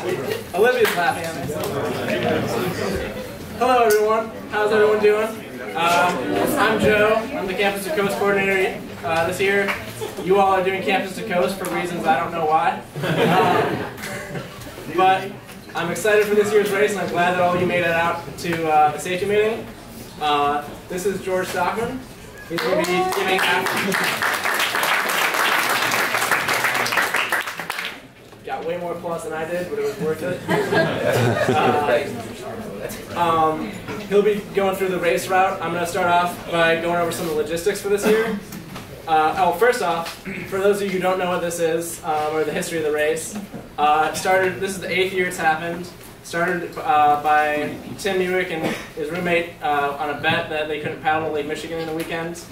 Olivia's laughing at me. Hello, everyone. How's everyone doing? I'm Joe. I'm the Campus to Coast coordinator this year. You all are doing Campus to Coast for reasons I don't know why. But I'm excited for this year's race, and I'm glad that all of you made it out to the safety meeting. This is George Stockman. He's going to be giving got way more applause than I did, but it was worth it. He'll be going through the race route. I'm going to start off by going over some of the logistics for this year. First off, for those of you who don't know what this is, or the history of the race, this is the 8th year it's happened. Started by Tim Newick and his roommate on a bet that they couldn't paddle Lake Michigan in the weekend.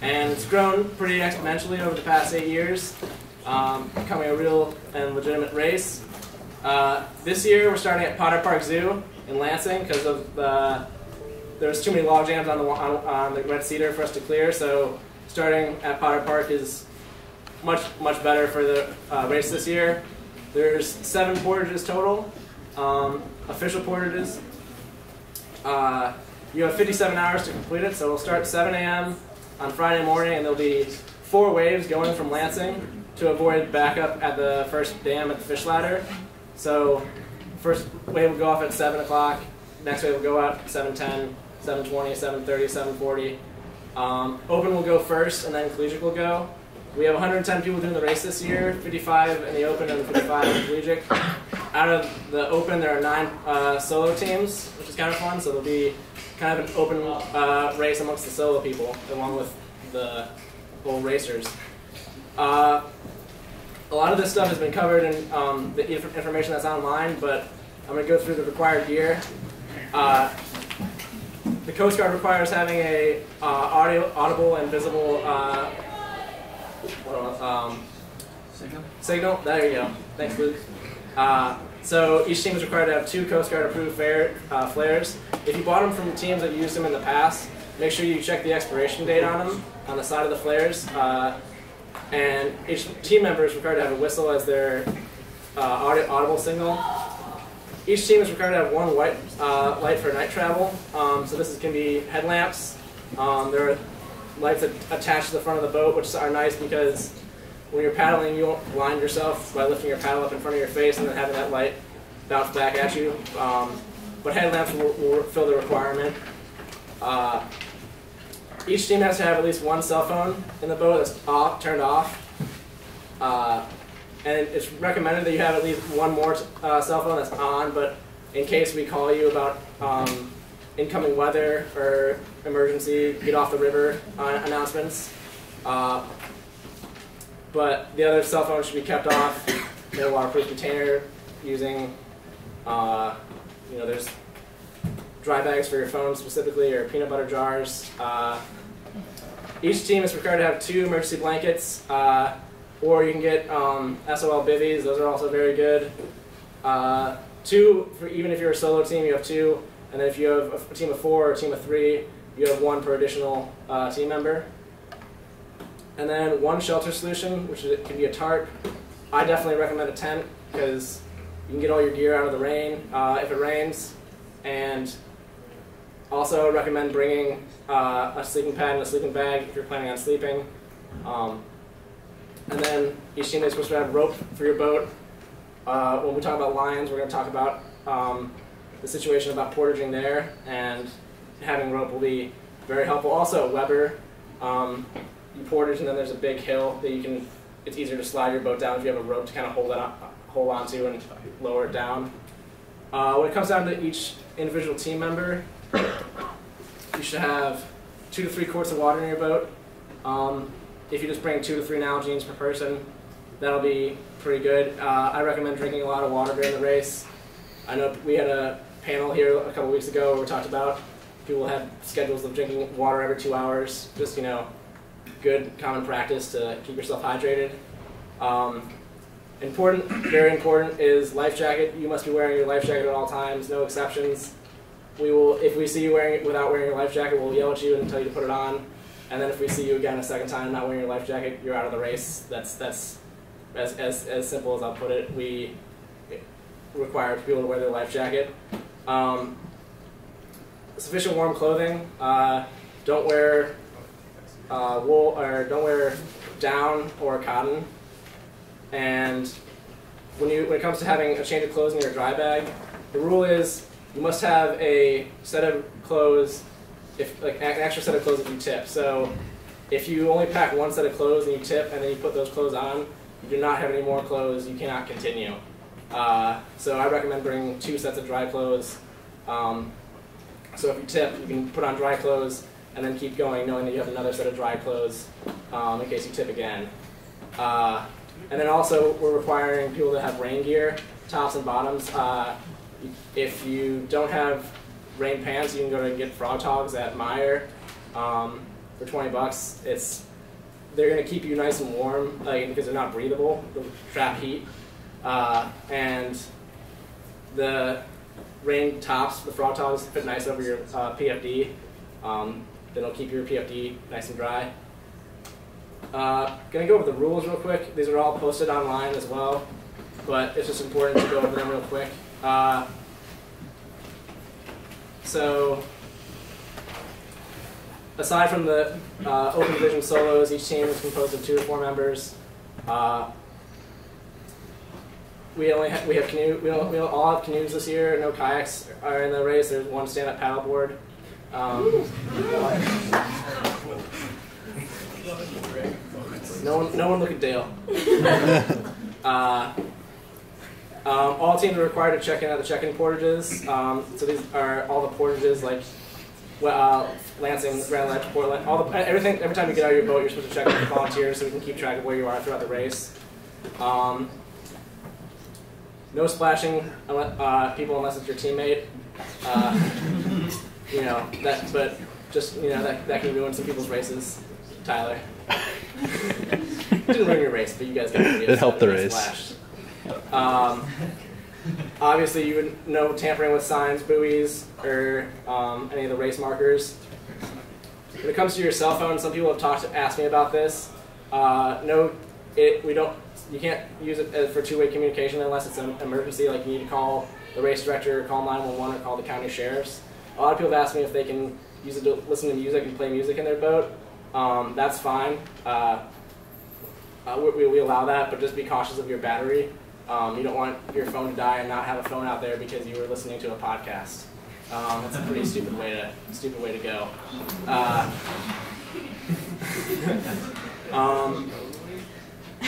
And it's grown pretty exponentially over the past 8 years, becoming a real and legitimate race. This year we're starting at Potter Park Zoo in Lansing because of there was too many log jams on the Red Cedar for us to clear. So starting at Potter Park is much better for the race this year. There's 7 portages total, official portages. You have 57 hours to complete it, so we'll start at 7 a.m. on Friday morning, and there'll be 4 waves going from Lansing to avoid backup at the first dam at the fish ladder. So first wave will go off at 7 o'clock, next wave will go out at 7:10, 7:20, 7:30, 7:40. Open will go first, and then collegiate will go. We have 110 people doing the race this year, 55 in the open and 55 in the collegiate. Out of the open, there are 9 solo teams, which is kind of fun, so there'll be kind of an open race amongst the solo people, along with the whole racers. A lot of this stuff has been covered in the information that's online, but I'm going to go through the required gear. The Coast Guard requires having a audible and visible signal. There you go. Thanks, Luke. So each team is required to have 2 Coast Guard approved flares. If you bought them from teams that used them in the past, make sure you check the expiration date on them on the side of the flares. And each team member is required to have a whistle as their audible signal. Each team is required to have 1 white light for night travel. So this can be headlamps. There are lights attached to the front of the boat, which are nice because when you're paddling, you won't blind yourself by lifting your paddle up in front of your face and then having that light bounce back at you. But headlamps will fill the requirement. Each team has to have at least 1 cell phone in the boat that's turned off. And it's recommended that you have at least 1 more cell phone that's on, but in case we call you about incoming weather or emergency, get off the river announcements. But the other cell phone should be kept off in a waterproof container using, there's dry bags for your phone specifically, or peanut butter jars. Each team is required to have 2 emergency blankets, or you can get SOL bivvies. Those are also very good. 2, even if you're a solo team, you have 2. And then if you have a team of 4 or a team of 3, you have 1 per additional team member. And then 1 shelter solution, which can be a tarp. I definitely recommend a tent because you can get all your gear out of the rain if it rains. And also recommend bringing a sleeping pad and a sleeping bag if you're planning on sleeping. And then each team is supposed to have rope for your boat. When we talk about lines, we're going to talk about the situation about portaging there, and having rope will be very helpful. Also, Weber, you portage and then there's a big hill that it's easier to slide your boat down if you have a rope to kind of hold onto and lower it down. When it comes down to each individual team member, you should have 2 to 3 quarts of water in your boat. If you just bring 2 to 3 Nalgene's per person, that'll be pretty good. I recommend drinking a lot of water during the race. I know we had a panel here a couple weeks ago where we talked about people have schedules of drinking water every 2 hours. Just, good common practice to keep yourself hydrated. Very important is life jacket. You must be wearing your life jacket at all times, no exceptions. If we see you without wearing your life jacket, we'll yell at you and tell you to put it on. And then if we see you again a second time not wearing your life jacket, you're out of the race. That's as simple as I'll put it. require people to wear their life jacket. Sufficient warm clothing. Don't wear wool, or don't wear down or cotton. And when it comes to having a change of clothes in your dry bag, the rule is you must have a set of clothes, an extra set of clothes if you tip. So if you only pack one set of clothes and you tip and then you put those clothes on, you do not have any more clothes, you cannot continue. So I recommend bringing 2 sets of dry clothes. So if you tip, you can put on dry clothes and then keep going knowing that you have another set of dry clothes in case you tip again. And then also we're requiring people to have rain gear, tops and bottoms. If you don't have rain pants, you can go to get Frog Togs at Meijer for $20. They're going to keep you nice and warm because they're not breathable, they'll trap heat. And the rain tops, the Frog Togs, fit nice over your PFD. That'll keep your PFD nice and dry. Going to go over the rules real quick. These are all posted online as well, but it's just important to go over them real quick. So, aside from the open division solos, each team is composed of 2 to 4 members. We all have canoes this year. No kayaks are in the race. There's 1 stand-up paddleboard. No one look at Dale. All teams are required to check in at the check-in portages. So these are all the portages like Lansing, Grand Ledge, Portland. Everything. Every time you get out of your boat, you're supposed to check in with volunteers so we can keep track of where you are throughout the race. No splashing people unless it's your teammate. But just that can ruin some people's races. Tyler. Didn't ruin your race, but you guys got it. It helped the race. Obviously, no tampering with signs, buoys, or any of the race markers. When it comes to your cell phone, some people have asked me about this. You can't use it for two-way communication unless it's an emergency, like you need to call the race director, call 911, or call the county sheriffs. A lot of people have asked me if they can use it to listen to music and play music in their boat. That's fine. We allow that, but just be cautious of your battery. You don't want your phone to die and not have a phone out there because you were listening to a podcast. That's a pretty stupid way to go.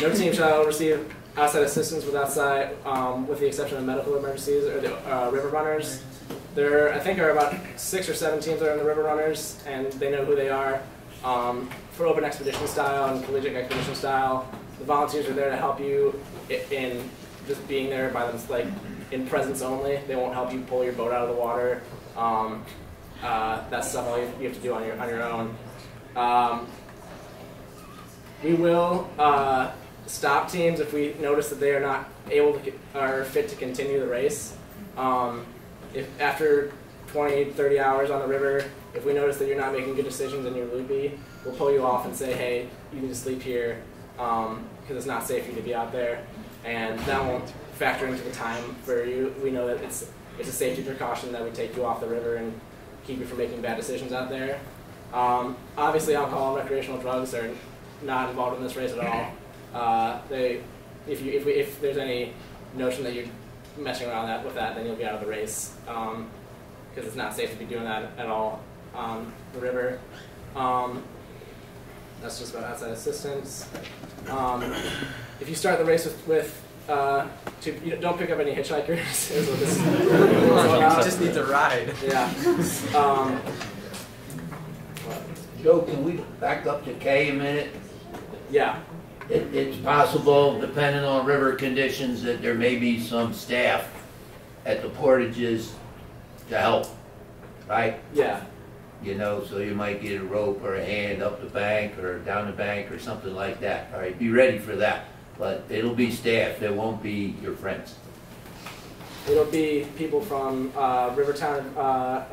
No team shall receive outside assistance with the exception of medical emergencies or the river runners. There, I think, are about 6 or 7 teams that are in the river runners, and they know who they are. For open expedition style and collegiate expedition style, the volunteers are there to help you in just being there by them, like in presence only. They won't help you pull your boat out of the water. That's stuff all you have to do on your own. We will stop teams if we notice that they are not able to or fit to continue the race. If after 20, 30 hours on the river, if we notice that you're not making good decisions and you're loopy, we'll pull you off and say, hey, you need to sleep here because it's not safe for you to be out there. And that won't factor into the time for you. We know that it's a safety precaution that we take you off the river and keep you from making bad decisions out there. Obviously, alcohol and recreational drugs are not involved in this race at all. If there's any notion that you're messing around with that, then you'll be out of the race because it's not safe to be doing that at all on the river. That's just about outside assistance. If you start the race don't pick up any hitchhikers. You just need to ride. Yeah. Joe, can we back up to K a minute? Yeah. It's possible, depending on river conditions, that there may be some staff at the portages to help, right? Yeah. So you might get a rope or a hand up the bank or down the bank or something like that. All right, be ready for that. But it'll be staff. It won't be your friends. It'll be people from Rivertown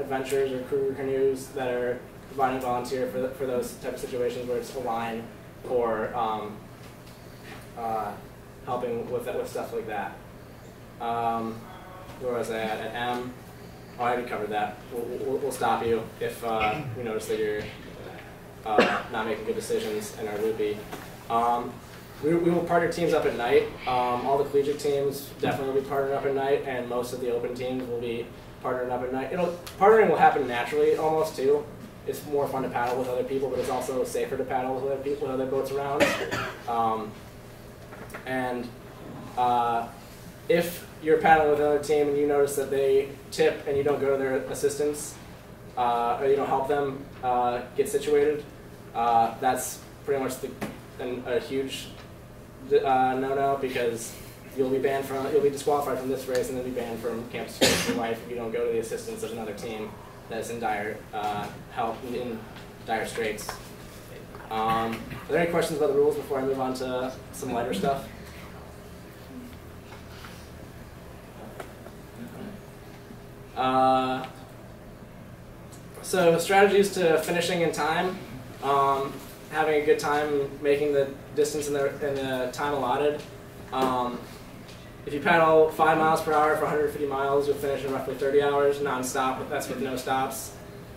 Adventures or Kruger Canoes that are providing volunteer for those type of situations where it's a line or helping with stuff like that. where was I at M? Oh, I already covered that. We'll stop you if we notice that you're not making good decisions and are loopy. We will partner teams up at night. All the collegiate teams definitely will be partnered up at night, and most of the open teams will be partnered up at night. Partnering will happen naturally almost too. It's more fun to paddle with other people, but it's also safer to paddle with other people, with other boats around. If you're paddling with another team and you notice that they tip and you don't go to their assistance, or you don't help them get situated, that's pretty much a huge no-no, because you'll be disqualified from this race and then be banned from campus for your life if you don't go to the assistance of another team that's in dire in dire straits. Are there any questions about the rules before I move on to some lighter stuff? So strategies to finishing in time, having a good time, making the distance in the time allotted. If you paddle 5 miles per hour for 150 miles, you'll finish in roughly 30 hours non-stop. That's with no stops.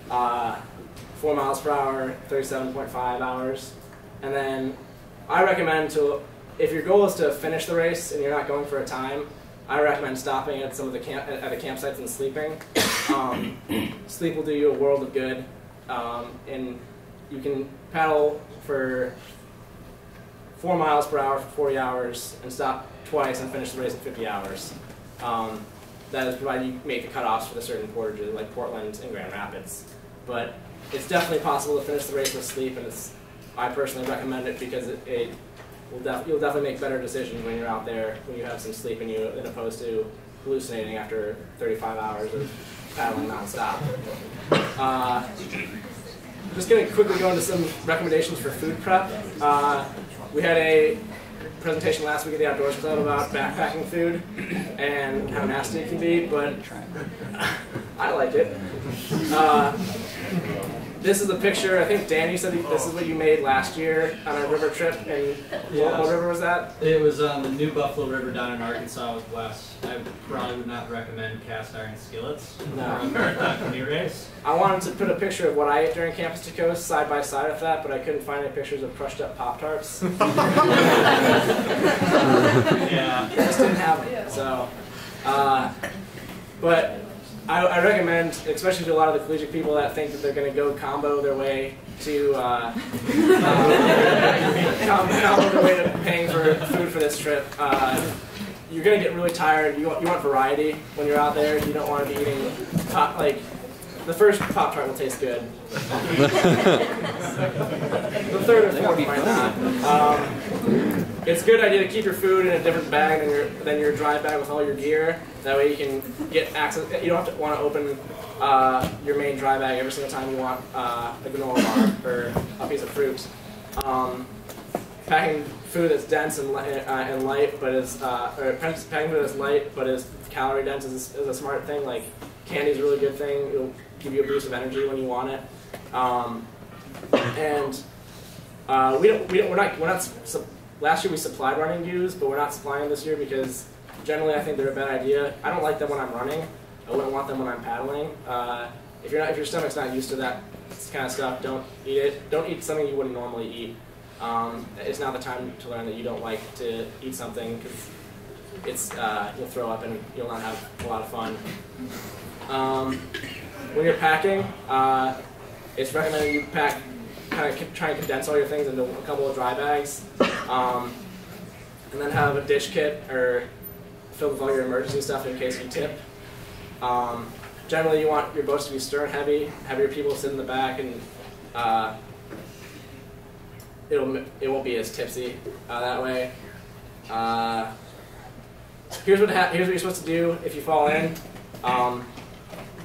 4 miles per hour, 37.5 hours. And then I recommend if your goal is to finish the race and you're not going for a time, I recommend stopping at some of the campsites and sleeping. Sleep will do you a world of good, and you can paddle for 4 miles per hour for 40 hours and stop twice and finish the race in 50 hours. That is provided you make the cutoffs for the certain portages like Portland and Grand Rapids. But it's definitely possible to finish the race with sleep, and I personally recommend it because you'll definitely make better decisions when you're out there when you have some sleep in you, as opposed to hallucinating after 35 hours of paddling nonstop. Just going to quickly go into some recommendations for food prep. We had a presentation last week at the Outdoors Club about backpacking food and how nasty it can be, but I like it. This is a picture. I think Dan, you said this is what you made last year on a river trip. And what river was that? It was on the New Buffalo River down in Arkansas with Wes. I probably would not recommend cast iron skillets for a marathon canoe race. I wanted to put a picture of what I ate during Campus to Coast side by side with that, but I couldn't find any pictures of crushed up Pop-Tarts. Yeah. I just didn't have them. So, but I recommend, especially to a lot of the collegiate people that think that they're going to go combo their way to paying for food for this trip. You're going to get really tired. You want variety when you're out there. You don't want to be eating the first Pop-Tart will taste good. The third or fourth might not. It's a good idea to keep your food in a different bag than your dry bag with all your gear. That way you can get access. You don't have to want to open your main dry bag every single time you want a granola bar or a piece of fruit. Packing food that's dense and light, but packing food that's light but is calorie dense is a smart thing. Like candy is a really good thing. It'll give you a boost of energy when you want it. Last year we supplied running shoes, but we're not supplying them this year because generally I think they're a bad idea. I don't like them when I'm running. I wouldn't want them when I'm paddling. If your stomach's not used to that kind of stuff, don't eat it. Don't eat something you wouldn't normally eat. It's now the time to learn that you don't like to eat something because you'll throw up and you'll not have a lot of fun. When you're packing, it's recommended you pack, kind of try and condense all your things into a couple of dry bags, and then have a ditch kit or filled with all your emergency stuff in case you tip. Generally, you want your boats to be stern heavy, have your people sit in the back, and it won't be as tipsy that way. Here's what you're supposed to do if you fall in.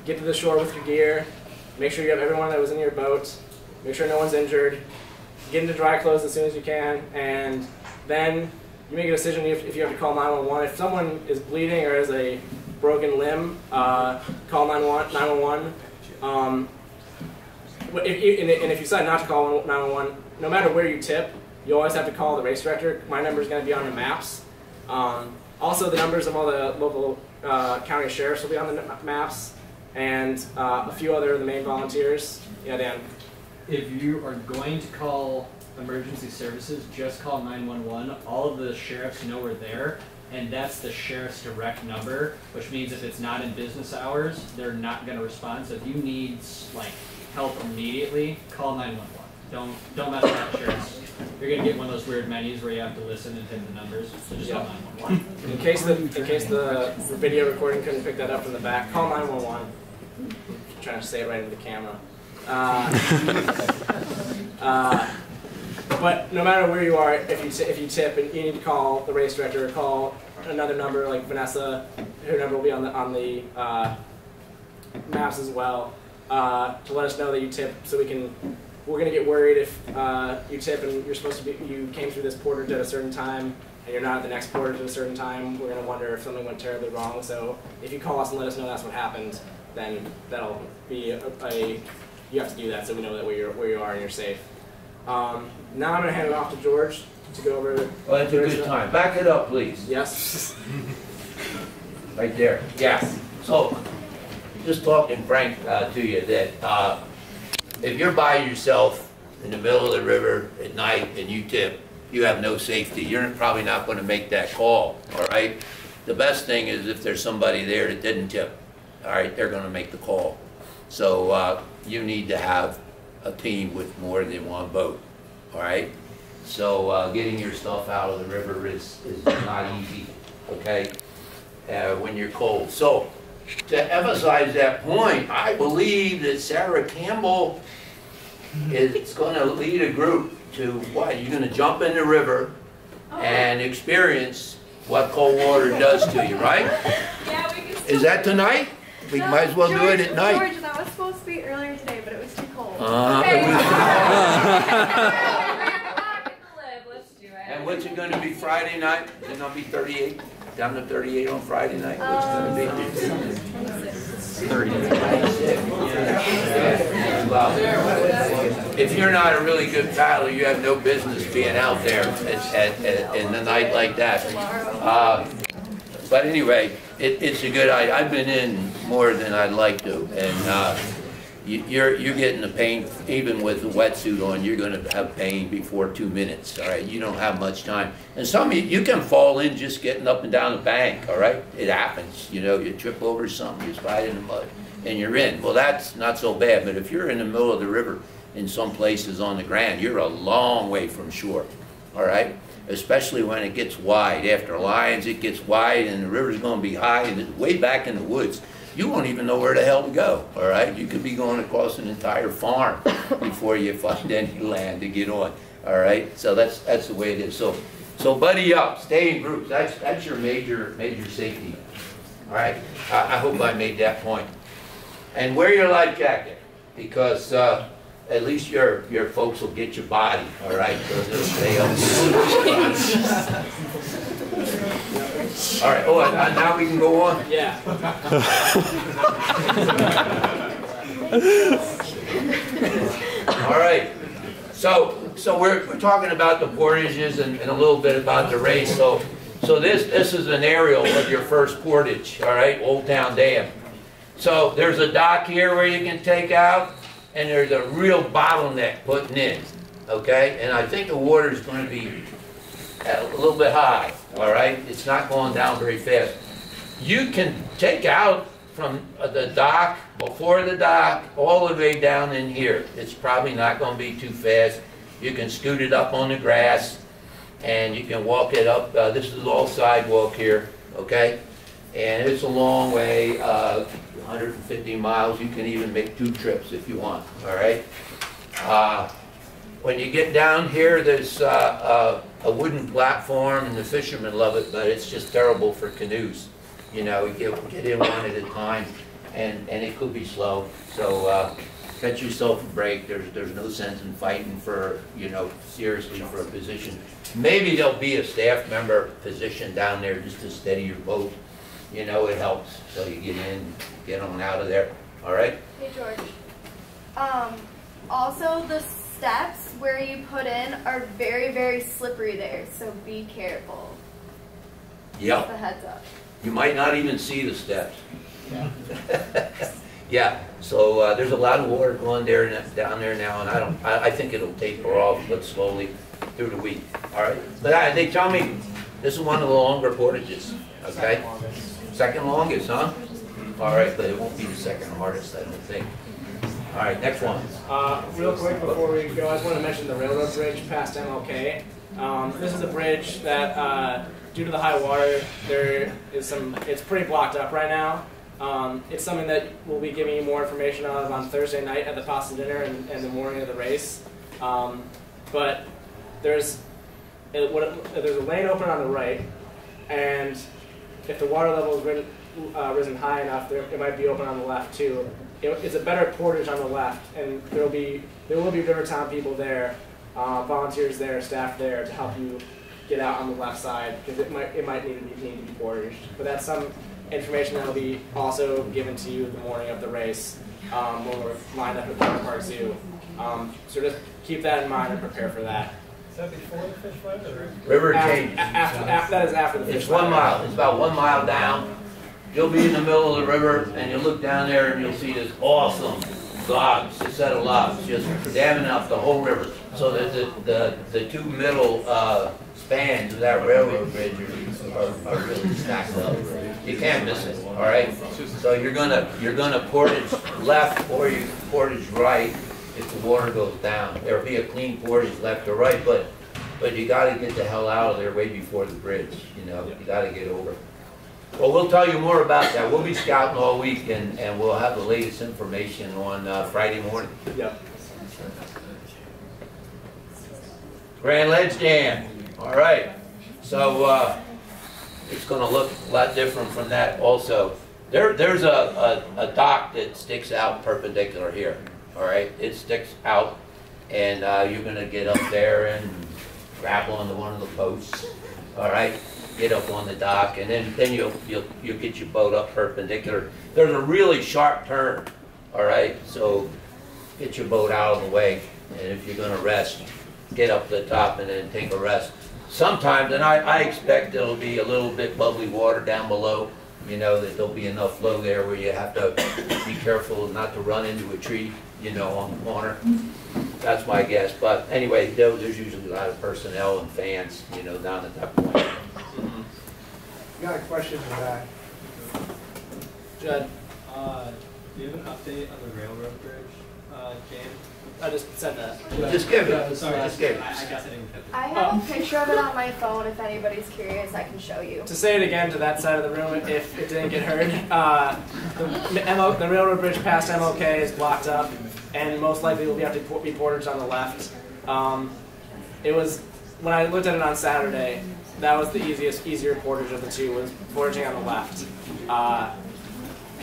Get to the shore with your gear. Make sure you have everyone that was in your boat. Make sure no one's injured. Get into dry clothes as soon as you can, and then you make a decision if you have to call 911. If someone is bleeding or has a broken limb, call 911. If you decide not to call 911, no matter where you tip, you always have to call the race director. My number is going to be on the maps. Also, the numbers of all the local county sheriffs will be on the maps, and a few other of the main volunteers. Yeah, Dan. If you are going to call emergency services, just call 911. All of the sheriffs know we're there, and that's the sheriff's direct number, which means if it's not in business hours, they're not going to respond. So if you need like help immediately, call 911. Don't mess with that sheriffs. You're going to get one of those weird menus where you have to listen and hit the numbers. So just call 911. In case the video recording couldn't pick that up from the back, call 911. I'm trying to say it right into the camera. But no matter where you are, if you tip and you need to call the race director or call another number like Vanessa, her number will be on the maps as well, to let us know that you tip, so we're gonna get worried if you tip and you came through this portage at a certain time and you're not at the next portage at a certain time. We're gonna wonder if something went terribly wrong. So if you call us and let us know that's what happened, then that'll be you have to do that so we know that where you are and you're safe. Now I'm going to hand it off to George to go over. Well, that's a good time. Back it up, please. Yes. Right there. Yes. So, just talking frank to you that if you're by yourself in the middle of the river at night and you tip, you have no safety. You're probably not going to make that call, all right? The best thing is if there's somebody there that didn't tip, all right, they're going to make the call. So you need to have a team with more than one boat, all right? So getting your stuff out of the river is not easy, okay, when you're cold. So to emphasize that point, I believe that Sarah Campbell is going to lead a group to what? You're going to jump in the river and experience what cold water does to you, right? Yeah, we can. Is that tonight? We might as well do it at night. George, that was supposed to be earlier today, but it was too cold. Let's do it. And what's it going to be Friday night? Is it going to be 38? Down to 38 on Friday night? What's it going to be? 30. Well, if you're not a really good paddler, you have no business being out there in the night like that. But anyway, it's a good idea. I've been in more than I'd like to, and you're getting the pain. Even with the wetsuit on, you're going to have pain before 2 minutes. All right, you don't have much time, and some of you can fall in just getting up and down the bank. All right, it happens. You know, you trip over something, you slide in the mud, and you're in. Well, that's not so bad. But if you're in the middle of the river, in some places on the Grand, you're a long way from shore. All right. Especially when it gets wide. After Lions, it gets wide and the river's going to be high and it's way back in the woods. You won't even know where the hell to go, all right? You could be going across an entire farm before you find any land to get on, all right? So that's the way it is. So buddy up, stay in groups. That's your major safety, all right? I hope I made that point. And wear your life jacket because at least your folks will get your body, all right? Because it'll stay up. All right. Oh, now we can go on. Yeah. All right. So we're talking about the portages and a little bit about the race. So this is an aerial of your first portage. All right, Old Town Dam. So there's a dock here where you can take out. And there's a real bottleneck putting in, okay? And I think the water is going to be a little bit high, all right? It's not going down very fast. You can take out from the dock, before the dock, all the way down in here. It's probably not going to be too fast. You can scoot it up on the grass, and you can walk it up. This is all sidewalk here, okay? And it's a long way. 150 miles, you can even make 2 trips if you want, all right? When you get down here, there's a wooden platform, and the fishermen love it, but it's just terrible for canoes. You know, you get in one at a time, and it could be slow. So cut yourself a break. There's no sense in fighting for, you know, seriously for a position. Maybe there'll be a staff member position down there just to steady your boat. You know, it helps. So you get in, get on out of there. All right? Hey, George. Also, the steps where you put in are very, very slippery there, so be careful. Yeah. Just a heads up. You might not even see the steps. Yeah, so there's a lot of water going there down there now, and I think it'll taper off, but slowly through the week. All right, but they tell me this is one of the longer portages. Okay, second longest, huh? All right, but it won't be the second hardest, I don't think. All right, next one. Real quick before we go, I just want to mention the railroad bridge past MLK. This is a bridge that, due to the high water, there is it's pretty blocked up right now. It's something that we'll be giving you more information on Thursday night at the pasta dinner and the morning of the race. But there's a lane open on the right, and if the water level is risen high enough, it might be open on the left too. It's a better portage on the left, and there will be Rivertown people there, volunteers there, staff there to help you get out on the left side, because it might need to be portaged. But that's some information that will be also given to you the morning of the race when we're lined up at Park Zoo. So just keep that in mind and prepare for that. Is that before the fish flight or? River change. That is after the fish It's flight. 1 mile. It's about 1 mile down. You'll be in the middle of the river, and you'll look down there, and you'll see this awesome logs, a set of logs, just damming up the whole river. So that the two middle spans of that railroad bridge are really stacked up. You can't miss it. All right. So you're gonna portage left or you portage right if the water goes down. There'll be a clean portage left or right, but you got to get the hell out of there way before the bridge. You know, you got to get over. Well, we'll tell you more about that. We'll be scouting all week, and we'll have the latest information on Friday morning. Yep. Grand Ledge Dam. All right. So it's going to look a lot different from that also. There's a dock that sticks out perpendicular here. All right. It sticks out, and you're going to get up there and grab onto one of the posts. All right. Get up on the dock, and then you'll get your boat up perpendicular. There's a really sharp turn, all right? So get your boat out of the way, and if you're going to rest, get up to the top and then take a rest. Sometimes, and I expect there'll be a little bit bubbly water down below, you know, that there'll be enough flow there where you have to be careful not to run into a tree, you know, on the corner. That's my guess. But anyway, there's usually a lot of personnel and fans, you know, down at that point. Got a question for that. Judd, Do you have an update on the railroad bridge, James? I just said that. Just give it. Sorry, Just give it. I guess I didn't catch it. I have a picture of it on my phone. If anybody's curious, I can show you. To say it again to that side of the room, if it didn't get heard, the railroad bridge past MLK is blocked up, and most likely will have to be portaged on the left. It was, when I looked at it on Saturday, that was the easier portage of the two, was portaging on the left.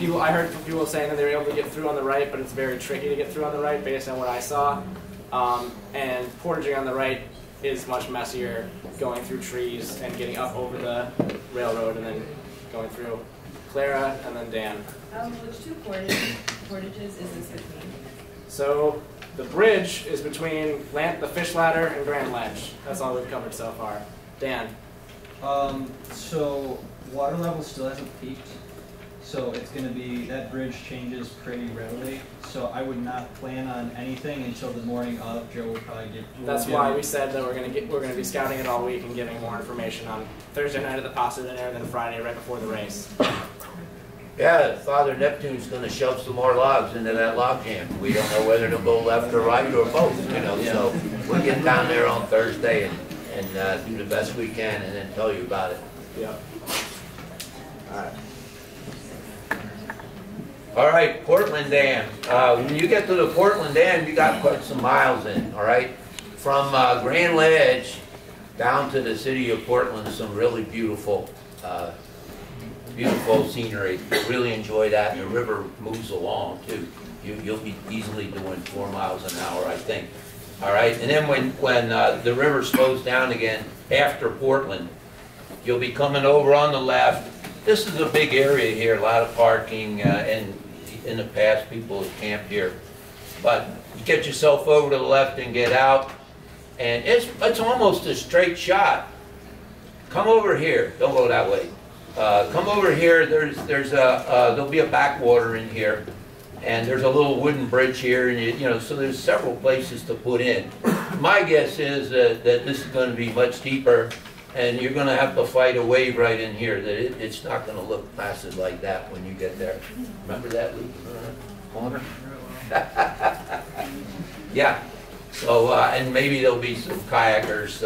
I heard from people saying that they were able to get through on the right, but it's very tricky to get through on the right based on what I saw. And portaging on the right is much messier, going through trees and getting up over the railroad and then going through. Clara and then Dan. Which two portages is this between? So the bridge is between the Fish Ladder and Grand Ledge. That's all we've covered so far. Dan. So water level still hasn't peaked. So it's going to be, that bridge changes pretty rarely. So I would not plan on anything until the morning of. Joe will probably give. That's why we said that we're going to be scouting it all week and giving more information on Thursday night at the pasta dinner and then Friday right before the race. Yeah, Father Neptune's going to shove some more logs into that log jam. We don't know whether to go left or right or both, you know. Yeah. So we'll get down there on Thursday and do the best we can and then tell you about it. Yep. All right. All right, Portland Dam. When you get to the Portland Dam, you got to put some miles in, all right? From Grand Ledge down to the city of Portland, some really beautiful scenery. Really enjoy that. And the river moves along, too. You'll be easily doing 4 miles an hour, I think. All right, and then when the river slows down again after Portland, you'll be coming over on the left. This is a big area here, a lot of parking, and in the past people have camped here. But you get yourself over to the left and get out, and it's almost a straight shot. Come over here. Don't go that way. come over here. There'll be a backwater in here, and there's a little wooden bridge here, and you know, so there's several places to put in. My guess is that this is going to be much deeper, and you're going to have to fight a wave right in here. That it's not going to look placid like that when you get there. Remember that, Luke? Corner? Yeah. So, and maybe there'll be some kayakers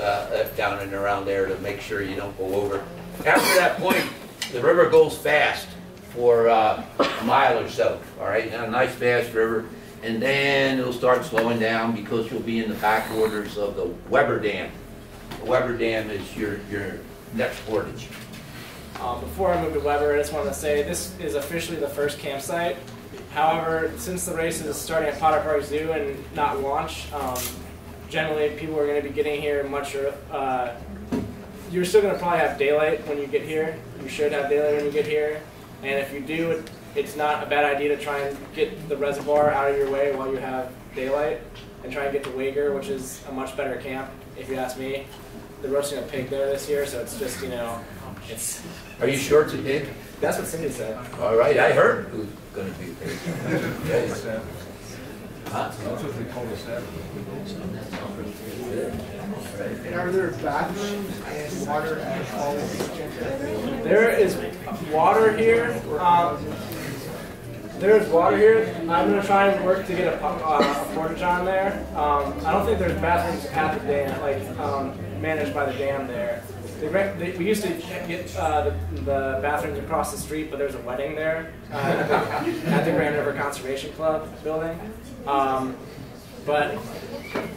down and around there to make sure you don't go over. After that point, the river goes fast for a mile or so, all right? A nice fast river. And then it'll start slowing down because you'll be in the backwaters of the Weber Dam. The Weber Dam is your next portage. Before I move to Weber, I just wanted to say this is officially the first campsite. However, since the race is starting at Potter Park Zoo and not launch, generally people are going to be getting here much. You're still going to probably have daylight when you get here. You should have daylight when you get here. And if you do, it's not a bad idea to try and get the reservoir out of your way while you have daylight and try and get to Wager, which is a much better camp, if you ask me. They're roasting a pig there this year, so it's just, you know, it's... Are you sure it's a pig? That's what Cindy said. All right, I heard who's going to be a pig. That's what they call us. And are there bathrooms and water at all of these campuses? There is water here. There's water here. I'm going to try and work to get a portage on there. I don't think there's bathrooms at the dam, like managed by the dam there. We used to get the bathrooms across the street, but there's a wedding there at the Grand River Conservation Club building. But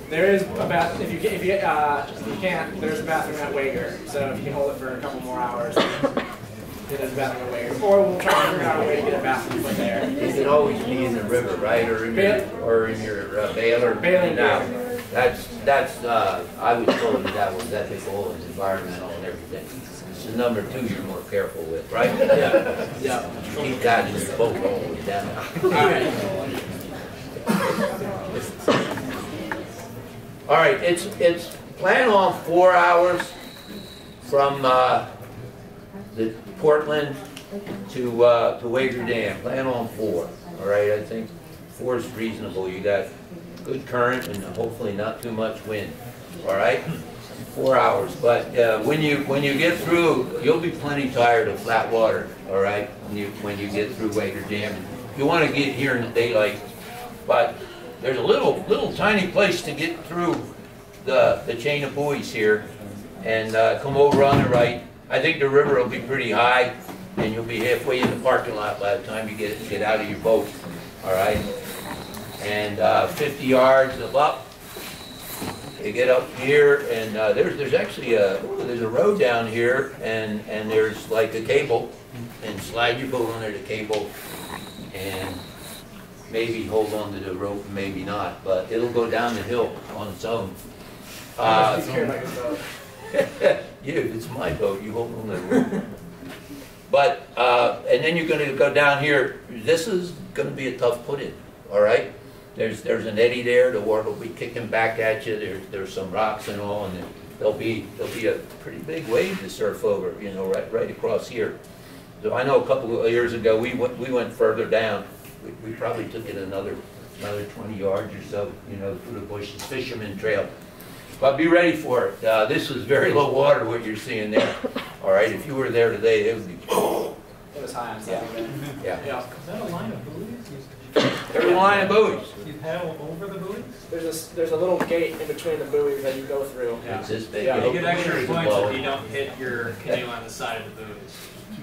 there is a bath. If you can't, there's a bathroom at Wager. So if you can hold it for a couple more hours, there's a bathroom at Wager. Or we'll try to figure out a way to get a bathroom from there. You can always be in the river, right, or in your baler. Bailing now. That's I was told that was ethical and environmental and everything. So number two, you're more careful with, right? Yeah. Yeah. Keep that in your boat all the way down. All right, it's plan on 4 hours from the Portland to Wager Dam. Plan on 4. All right, I think 4 is reasonable. You got good current and hopefully not too much wind. All right, 4 hours. But when you get through, you'll be plenty tired of flat water. All right, when you get through Wager Dam, you want to get here in the daylight. But there's a little tiny place to get through the chain of buoys here, and come over on the right. I think the river will be pretty high, and you'll be halfway in the parking lot by the time you get out of your boat. All right, and 50 yards up. You get up here, and there's actually there's a road down here, and there's like a cable, and slide your boat under the cable, and maybe hold on to the rope, maybe not, but it'll go down the hill on its own. It's my boat, you hold on to the rope. But, and then you're going to go down here. This is going to be a tough put-in, all right? There's an eddy there, the water will be kicking back at you, there's some rocks and all, and there'll be a pretty big wave to surf over, you know, right across here. So I know a couple of years ago, we went further down. We probably took it another 20 yards or so, you know, through the bushes, Fisherman Trail. But be ready for it. This is very low water, what you're seeing there. All right, if you were there today, it would be. It was high on Saturday. Yeah. Is that a line of buoys? There's a line of buoys. You paddle over the buoys? There's a little gate in between the buoys that you go through. Yeah. It's this big. Yeah. You get extra It's points low. if you don't hit your canoe on the side of the buoys.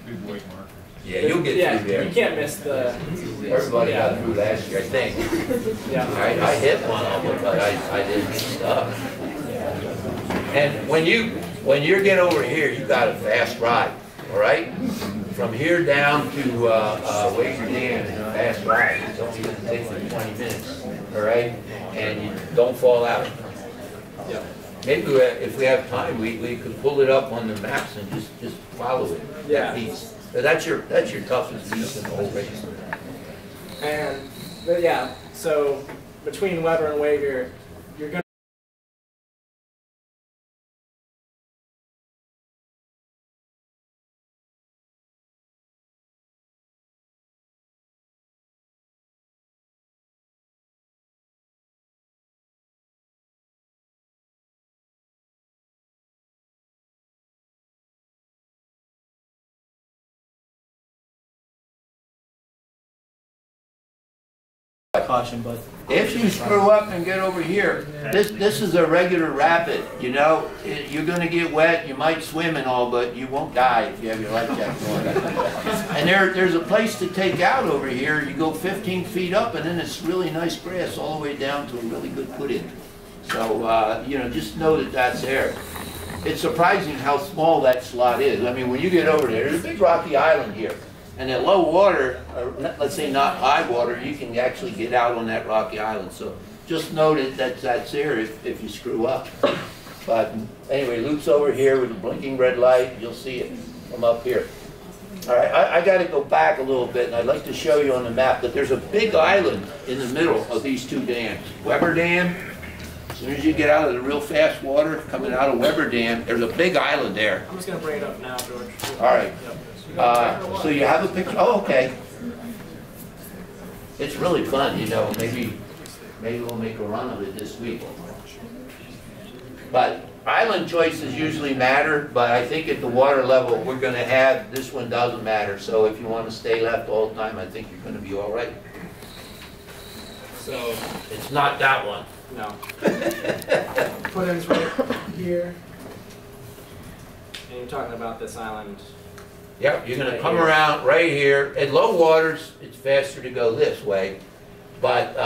Big white markers. Yeah, you'll get Yeah, through there. you can't miss the. Everybody got through last year, I think. Yeah. I hit one of them, but I didn't stop. And when you get over here, you got a fast ride, all right? From here down to Wager Dam is a fast ride. It's only going to take you 20 minutes, all right? And you don't fall out. Yeah. Maybe if we have time, we could pull it up on the maps and just follow it. Yeah. That piece. But that's your toughest piece in the whole race. And yeah, so between Weber and Wager, you're going to Caution, but If you screw up and get over here, this is a regular rapid, you know. You're going to get wet, you might swim and all, but you won't die if you have your life jacket on. And there's a place to take out over here. You go 15 feet up, and then it's really nice grass all the way down to a really good put-in. So, you know, just know that that's there. It's surprising how small that slot is. I mean, when you get over there, there's a big rocky island here. And at low water, or let's say not high water, you can actually get out on that rocky island. So just know that that's there if you screw up. But anyway, Luke's over here with a blinking red light. You'll see it from up here. All right, I got to go back a little bit, and I'd like to show you on the map that there's a big island in the middle of these two dams. Weber Dam, as soon as you get out of the real fast water coming out of Weber Dam, there's a big island there. I'm just going to bring it up now, George. All right. So you have a picture? Oh, okay. It's really fun, you know. Maybe we'll make a run of it this week. But island choices usually matter, but I think at the water level we're going to have, this one doesn't matter. So if you want to stay left all the time, I think you're going to be all right. So it's not that one. no. Put-ins right here. And you're talking about this island. Yep, you're going to come around right here. At low waters, it's faster to go this way, but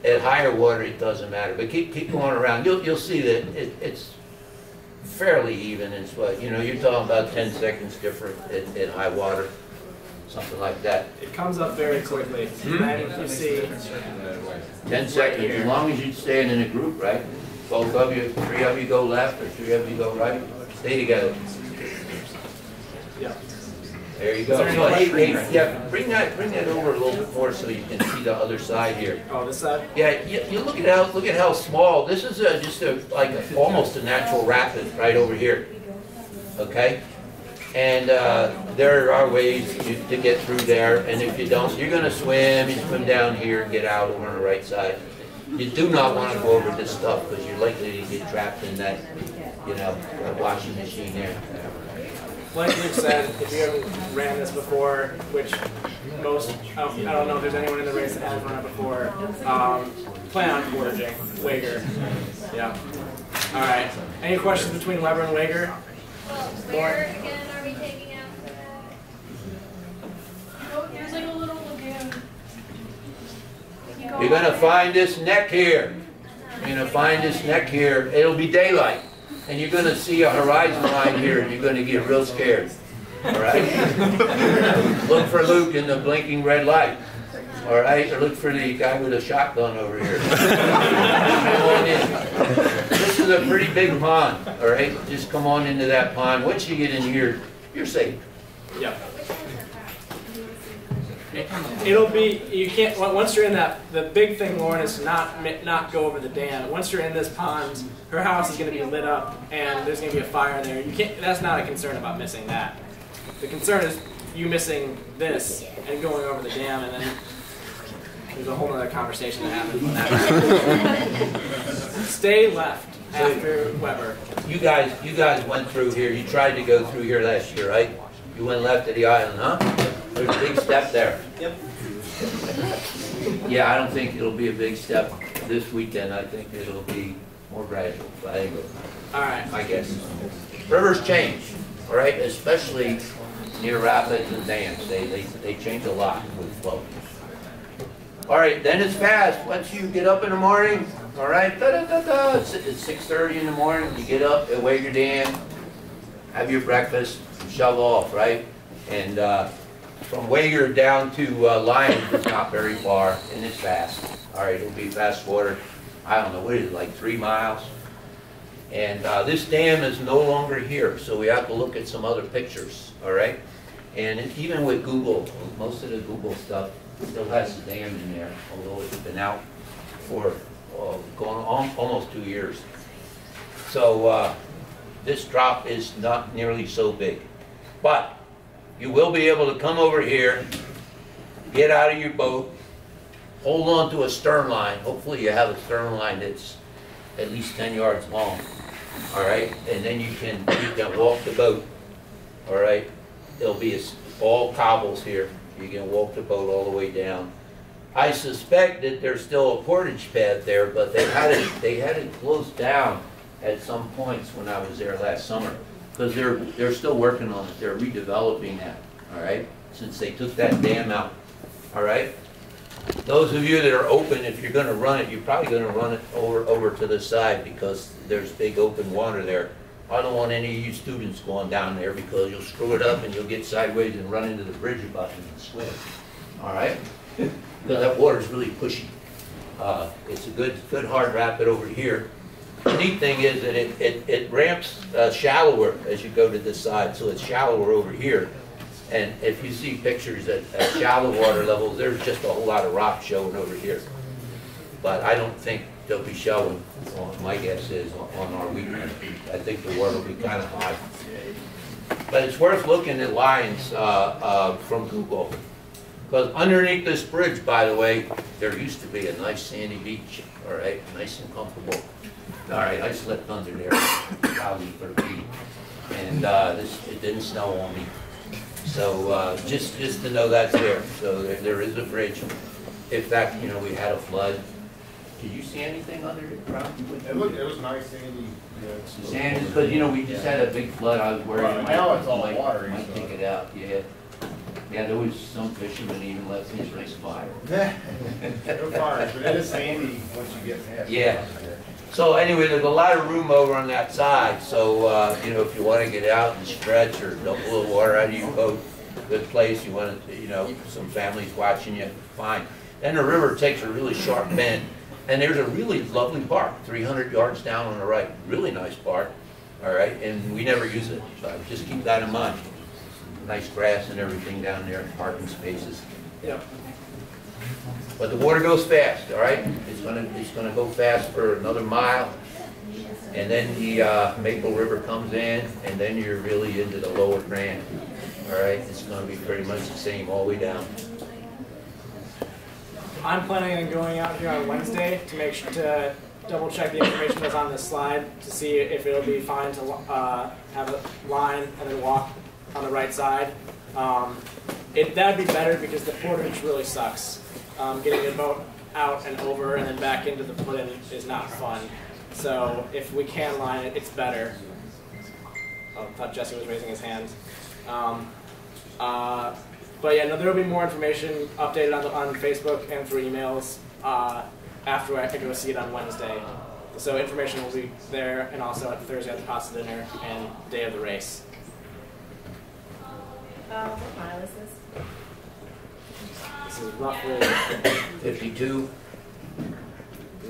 at higher water, it doesn't matter. But keep going around. You'll see that it's fairly even. It's what, you know, you're talking about 10 seconds different at high water, something like that. It comes up very quickly. And you see 10 seconds, as long as you're staying in a group, right? Both of you, 3 of you go left, or 3 of you go right. Stay together. Yeah. There you go. So, hey, yeah, bring that over a little bit more so you can see the other side here. Oh, this side? Yeah, you look at how small. This is almost a natural rapid right over here. Okay, and there are ways to get through there. And if you don't, you're going to swim. You swim down here and get out over on the right side. You do not want to go over this stuff because you're likely to get trapped in that, you know, washing machine there. Like Luke said, if you haven't ran this before, which most, I don't know if there's anyone in the race that hasn't run it before, plan on portaging Wager. Yeah. All right. Any questions between Weber and Wager? Where again are we taking out for that? Oh, there's like a little lagoon. You're going to find this neck here. You're going to find this neck here. It'll be daylight. And you're going to see a horizon line here, and you're going to get real scared. All right? Look for Luke in the blinking red light. All right? Or look for the guy with a shotgun over here. Come on in. This is a pretty big pond. All right? Just come on into that pond. Once you get in here, you're safe. Yeah. It'll be, you can't, once you're in that, the big thing, Lauren, is to not go over the dam. Once you're in this pond, her house is going to be lit up and there's going to be a fire there. You can't, that's not a concern about missing that. The concern is you missing this and going over the dam, and then there's a whole other conversation that happens when that happens. Stay left after Weber. You guys went through here. You tried to go through here last year, right? You went left of the island, huh? There's a big step there. Yep. Yeah, I don't think it'll be a big step this weekend. I think it'll be more gradual. But anyway, All right. I guess. Rivers change, all right? Especially near rapids and dams. They change a lot with flow. All right, then it's fast. Once you get up in the morning, all right, it's 6:30 in the morning. You get up at Wager Dam, have your breakfast, shove off, right? And from Wager down to Lyons is not very far, and it's fast. All right, it'll be fast water. I don't know, what is it, like 3 miles? And this dam is no longer here, so we have to look at some other pictures, all right? And even with Google, most of the Google stuff still has the dam in there, although it's been out for going on almost 2 years. So this drop is not nearly so big. But you will be able to come over here, get out of your boat, hold on to a stern line. Hopefully you have a stern line that's at least 10 yards long. All right, and then you can walk the boat. All right, there'll be all cobbles here. You can walk the boat all the way down. I suspect that there's still a portage path there, but they had it closed down at some points when I was there last summer, because they're still working on it. They're redeveloping that, all right, since they took that dam out, all right. Those of you that are open, if you're going to run it, you're probably going to run it over to the side because there's big open water there. I don't want any of you students going down there because you'll screw it up and you'll get sideways and run into the bridge above and swim, all right. Because that water's really pushy. It's a good hard rapid over here. The neat thing is that it ramps shallower as you go to this side, so it's shallower over here. And if you see pictures at shallow water levels, there's just a whole lot of rock showing over here. But I don't think they'll be showing, my guess is, on our weekend. I think the water will be kind of high. But it's worth looking at lines from Google. Because underneath this bridge, by the way, there used to be a nice sandy beach, all right, nice and comfortable. All right, I slept under there 1,013, and it didn't snow on me. So just to know that's there. So there is a bridge. In fact, you know, we had a flood. Did you see anything under the ground? It was nice sandy. Sand, because you know we just had a big flood. I was worried. Right, now it's all watery, Might so. take it out. Yeah. Yeah, there was some fishermen even left his nice fire. No fires, but it is sandy once you get past. Yeah. So anyway, there's a lot of room over on that side. So you know, if you want to get out and stretch or dump a little water out of your boat, good place. You want to, you know, some families watching you, fine. Then the river takes a really sharp bend, and there's a really lovely park, 300 yards down on the right. Really nice park. All right, and we never use it, so just keep that in mind. Nice grass and everything down there, parking spaces. Yep. But the water goes fast, all right? It's gonna go fast for another mile, and then the Maple River comes in, and then you're really into the lower Grand. All right, it's gonna be pretty much the same all the way down. I'm planning on going out here on Wednesday to make sure to double check the information that's on this slide to see if it'll be fine to have a line and then walk on the right side. That'd be better because the portage really sucks. Getting the boat out and over and then back into the put-in is not fun. So if we can line it, it's better. Oh, I thought Jesse was raising his hand. But yeah, no, there will be more information updated on Facebook and through emails after I go see it on Wednesday. So information will be there, and also at Thursday at the pasta dinner and day of the race. What mile is this? This is roughly 52.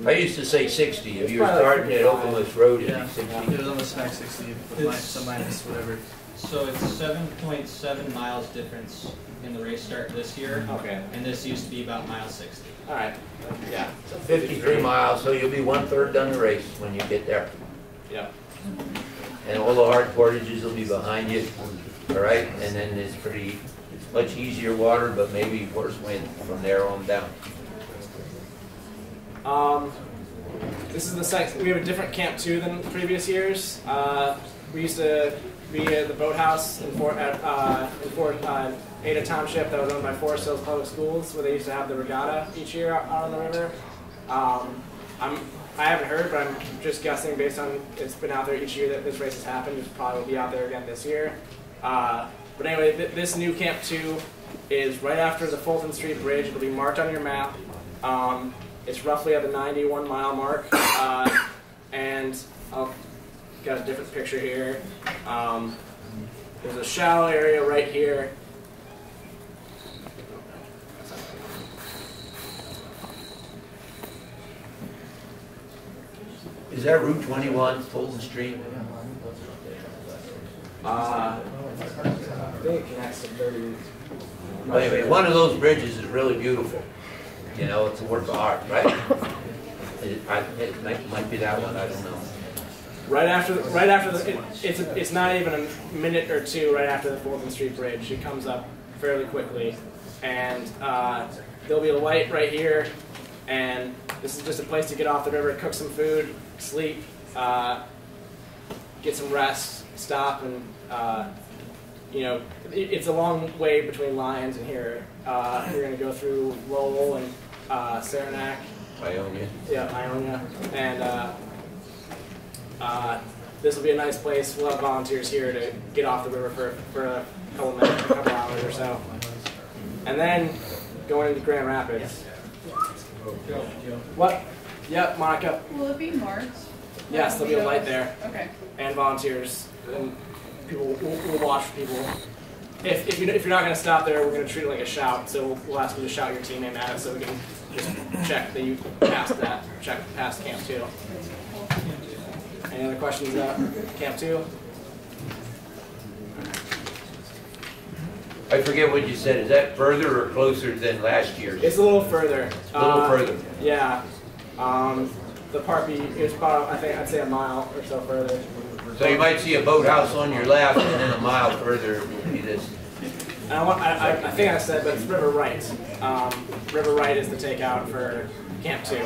I used to say 60. If you were starting at Oklamas Road, it'd be 60. It was on the snack 60, with some minus whatever. So it's 7.7 miles difference in the race start this year, okay. and this used to be about mile 60. All right. Yeah. So 53 miles, so you'll be 1/3 done the race when you get there. Yeah. And all the hard portages will be behind you, all right? And then it's much easier water, but maybe worse wind from there on down. This is the site. We have a different camp too than previous years. We used to be at the boathouse in Ada Township that was owned by Forest Hills Public Schools, where they used to have the regatta each year out on the river. I haven't heard, but I'm just guessing based on it's been out there each year that this race has happened. It probably will be out there again this year. But anyway, this new Camp 2 is right after the Fulton Street Bridge. It'll be marked on your map. It's roughly at the 91-mile mark. And I've got a different picture here. There's a shallow area right here. Is that Route 21, Fulton Street? I think it connects to 30. Anyway, one of those bridges is really beautiful. You know, it's a work of art, right? It might be that one, I don't know. Right after it's not even a minute or two right after the Fulton Street Bridge. It comes up fairly quickly, and there'll be a light right here, and this is just a place to get off the river, cook some food, sleep, get some rest, stop, and you know, it's a long way between Lyons and here. You're going to go through Lowell and Saranac, Ionia. yeah, Ionia, and this will be a nice place. We'll have volunteers here to get off the river for a couple minutes, a couple hours or so. And then going into Grand Rapids. What? Yep, Monica. Will it be marked? Yes, there'll be a light there. Okay. And volunteers. And people, we'll watch people. If you're not going to stop there, we're going to treat it like a shout. So we'll ask you to shout your team name at us so we can just check that you passed that. Check past Camp 2. Any other questions about Camp 2? I forget what you said. Is that further or closer than last year's? It's a little further. A little further. Yeah. The park is about, I'd say a mile or so further. So you might see a boathouse on your left, and then a mile further will be this. And I think I said, but it's River Right. River Right is the takeout for Camp 2.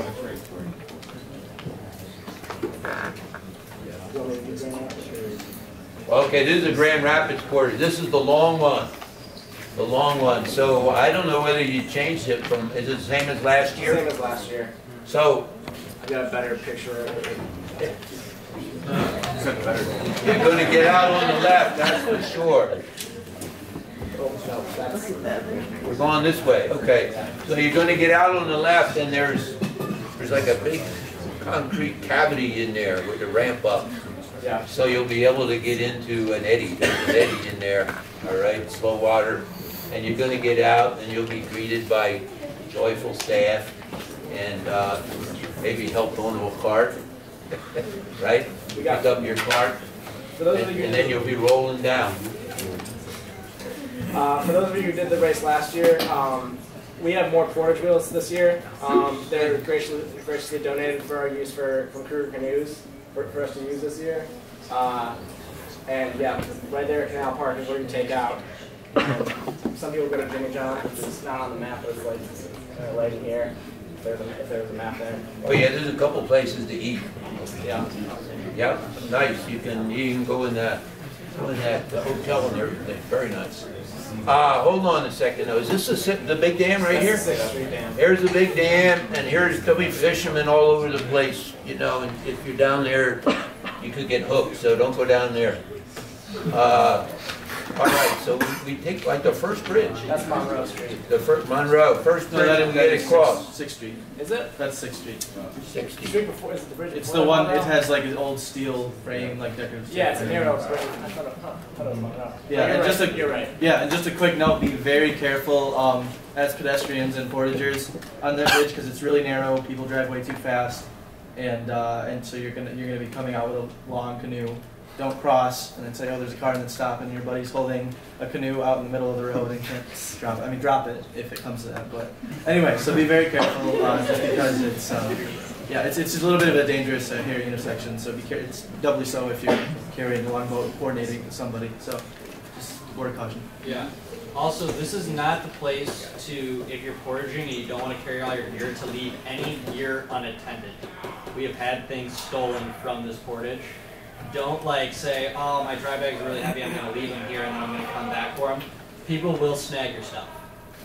Okay, this is the Grand Rapids quarter. This is the long one. The long one. So I don't know whether you changed it from, is it the same as last year? Same as last year. So I got a better picture of it. you're going to get out on the left, that's for sure. We're going this way. Okay. So you're going to get out on the left, and there's like a big concrete cavity in there with a ramp up. Yeah. So you'll be able to get into an eddy. There's an eddy in there, all right, slow water. And you're going to get out, and you'll be greeted by joyful staff and maybe help onto a cart, right? Pick up your cart, and then you'll be rolling down. For those of you who did the race last year, we have more portage wheels this year. They're graciously donated for our use from Kruger Canoes for us to use this year. And yeah, right there at Canal Park is where you take out. Some people go to Jimmy John, which is not on the map, but it's like right here. If there's a map there. Oh yeah, there's a couple places to eat. Yeah. Yeah, nice. You can go in that hotel and everything. Very nice. Hold on a second though. Is this the big dam right here? That's the 6th Street Dam. Here's the big dam, and there'll be fishermen all over the place. You know, and if you're down there, you could get hooked. So don't go down there. All right, so we take like the first bridge. That's Monroe Street. The first first bridge we get across. 6th Street. Is it? That's 6th Street. 60. Street before, is it the bridge It's before the one, Monroe? it has like an old steel frame, like decorative. Yeah, it's a frame. narrow bridge. I thought it was Monroe. Yeah, You're and right. just a, You're right. Yeah, and just a quick note, be very careful as pedestrians and portagers on that bridge because it's really narrow, people drive way too fast, and so you're gonna be coming out with a long canoe. Don't cross and then say, oh, there's a car and then stop, and your buddy's holding a canoe out in the middle of the road and can't drop it. I mean, drop it if it comes to that. But anyway, so be very careful just because it's it's a little bit of a dangerous here intersection. So be careful. It's doubly so if you're carrying a longboat and coordinating with somebody. So just word of caution. Yeah. Also, this is not the place to, if you're portaging and you don't want to carry all your gear, to leave any gear unattended. We have had things stolen from this portage. Don't say, oh, my dry bag's really heavy, I'm going to leave them here and then I'm going to come back for them. People will snag your stuff.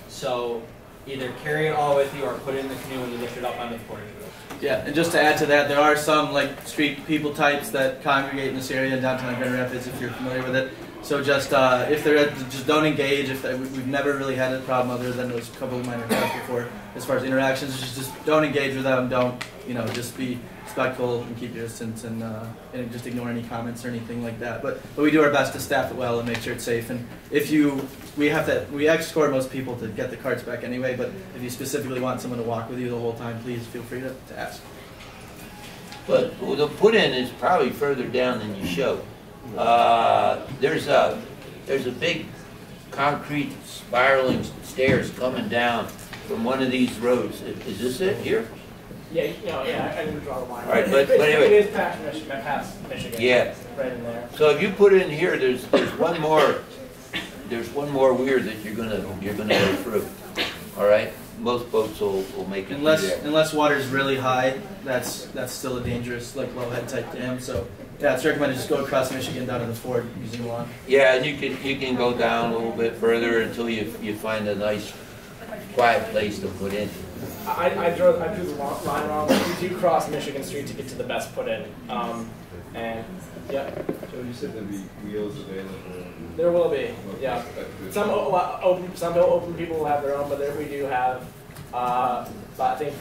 So either carry it all with you or put it in the canoe when you lift it up onto the portage wheel. Yeah, and just to add to that, there are some street people types that congregate in this area in downtown Grand Rapids if you're familiar with it. So just if they're just don't engage. We've never really had a problem other than those couple of minor times before. As far as interactions, just don't engage with them. Don't just be respectful and keep your distance and just ignore any comments or anything like that. But we do our best to staff it well and make sure it's safe. And if we escort most people to get the carts back anyway. But if you specifically want someone to walk with you the whole time, please feel free to ask. But the put-in is probably further down than you show. There's a big concrete spiraling stairs coming down from one of these roads. Is this it here? Yeah, I didn't draw the line. All right, but anyway. It is past Michigan. Yeah. Right in there. So if you put in here, there's one more weir that you're gonna go through. All right. Most boats will make it through there. Unless water's really high, that's still a dangerous low head type dam. So yeah, it's recommended just go across Michigan down to the ford using the lawn. Yeah, and you can go down a little bit further until you find a nice quiet place to put in. I drew the line wrong. We do cross Michigan Street to get to the best put in. And yeah. So you said there'd be wheels available. There will be. Yeah. Some open people will have their own, but there we do have I think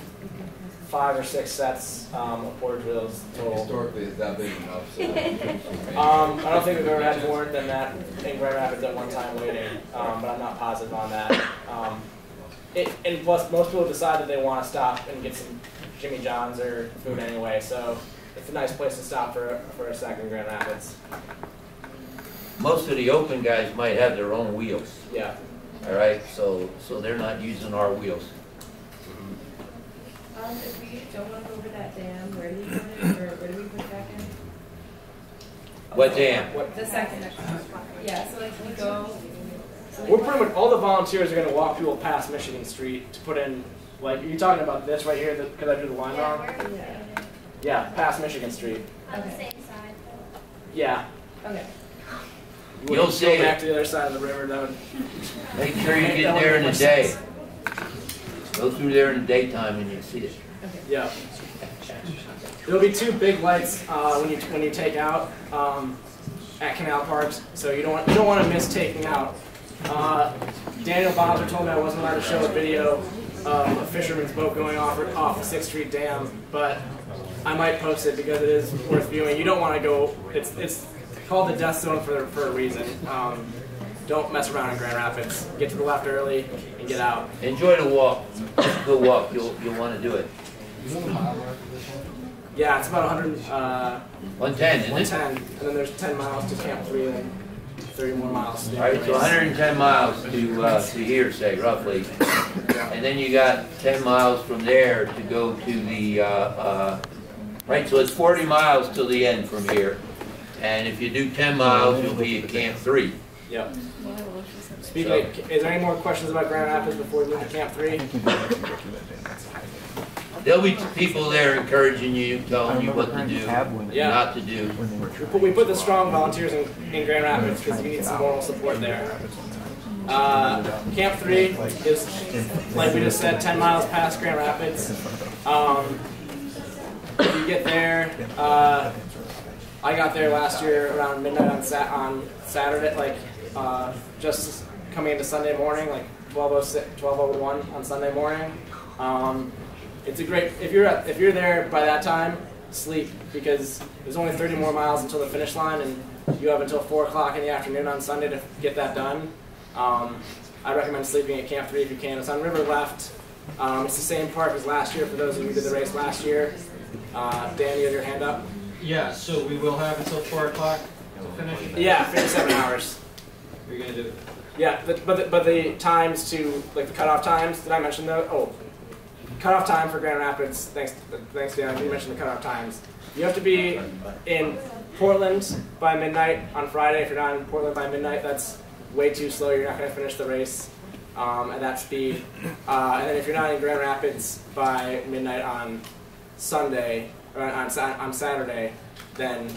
5 or 6 sets of portage wheels total. Historically, is that big enough? So I don't think we've ever had more than that in Grand Rapids at one time waiting, but I'm not positive on that. And plus, most people decide that they want to stop and get some Jimmy John's or food anyway, so it's a nice place to stop for a second in Grand Rapids. Most of the open guys might have their own wheels. Yeah. All right, so they're not using our wheels. If we don't want to go over that dam, where do we put it, or where do we put it back in? What dam? The second. Yeah, so like we go. So We're pretty much, all the volunteers are going to walk people past Michigan Street to put in, like, are you talking about this right here, because I drew the line wrong? Yeah. Yeah, past Michigan Street. On the same side. Yeah. Okay. You'll see it. Go back to the other side of the river, that would... Make sure you get there in the day. Go through there in the daytime and you'll see it. Okay. Yeah. There'll be 2 big lights when you take out at Canal Parks, so you don't want to miss taking out. Daniel Bowser told me I wasn't allowed to show a video of a fisherman's boat going off the 6th Street Dam, but I might post it because it is worth viewing. You don't want to go. It's called the death zone for a reason. Don't mess around in Grand Rapids. Get to the left early and get out. Enjoy the walk. Good walk. You'll want to do it. Yeah, it's about 100. 110, isn't it? 110, and then there's 10 miles to Camp 3 and 30 more miles. All right, so 110 miles to here, say, roughly. And then you got 10 miles from there to go to the, right, so it's 40 miles till the end from here. And if you do 10 miles, you'll be at Camp 3. Yep. Speaking of, is there any more questions about Grand Rapids before we move to Camp 3? There'll be people there encouraging you, telling you what to do, not to do. We put the strong volunteers in Grand Rapids because we need some moral support there. Camp 3 is, like we just said, 10 miles past Grand Rapids. If you get there, I got there last year around midnight on Saturday, like just coming into Sunday morning, like 12:01 on Sunday morning. It's a great, if you're there by that time, sleep, because there's only 30 more miles until the finish line, and you have until 4 o'clock in the afternoon on Sunday to get that done. I recommend sleeping at Camp 3 if you can. It's on River Left. It's the same park as last year for those of you who did the race last year. Dan, you have your hand up? Yeah, so we will have until 4 o'clock to finish? Yeah, 57 hours. You're going to do it? Yeah, but the times to, like the cutoff times, did I mention those? Oh, cutoff time for Grand Rapids, thanks Dan, you mentioned the cutoff times. You have to be in Portland by midnight on Friday. If you're not in Portland by midnight, that's way too slow, you're not going to finish the race at that speed. And then if you're not in Grand Rapids by midnight on Sunday, or on Saturday, then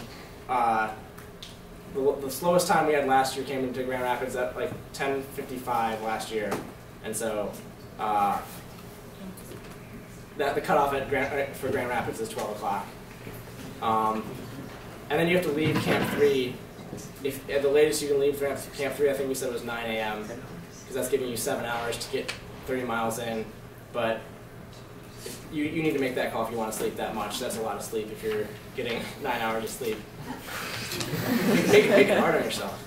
the slowest time we had last year came into Grand Rapids at like 10:55 last year, and so the cutoff for Grand Rapids is 12 o'clock. And then you have to leave Camp 3. If the latest you can leave Camp 3, I think we said was 9 a.m. because that's giving you 7 hours to get 30 miles in. But you need to make that call if you want to sleep that much. That's a lot of sleep if you're getting 9 hours of sleep. Make it hard on yourself.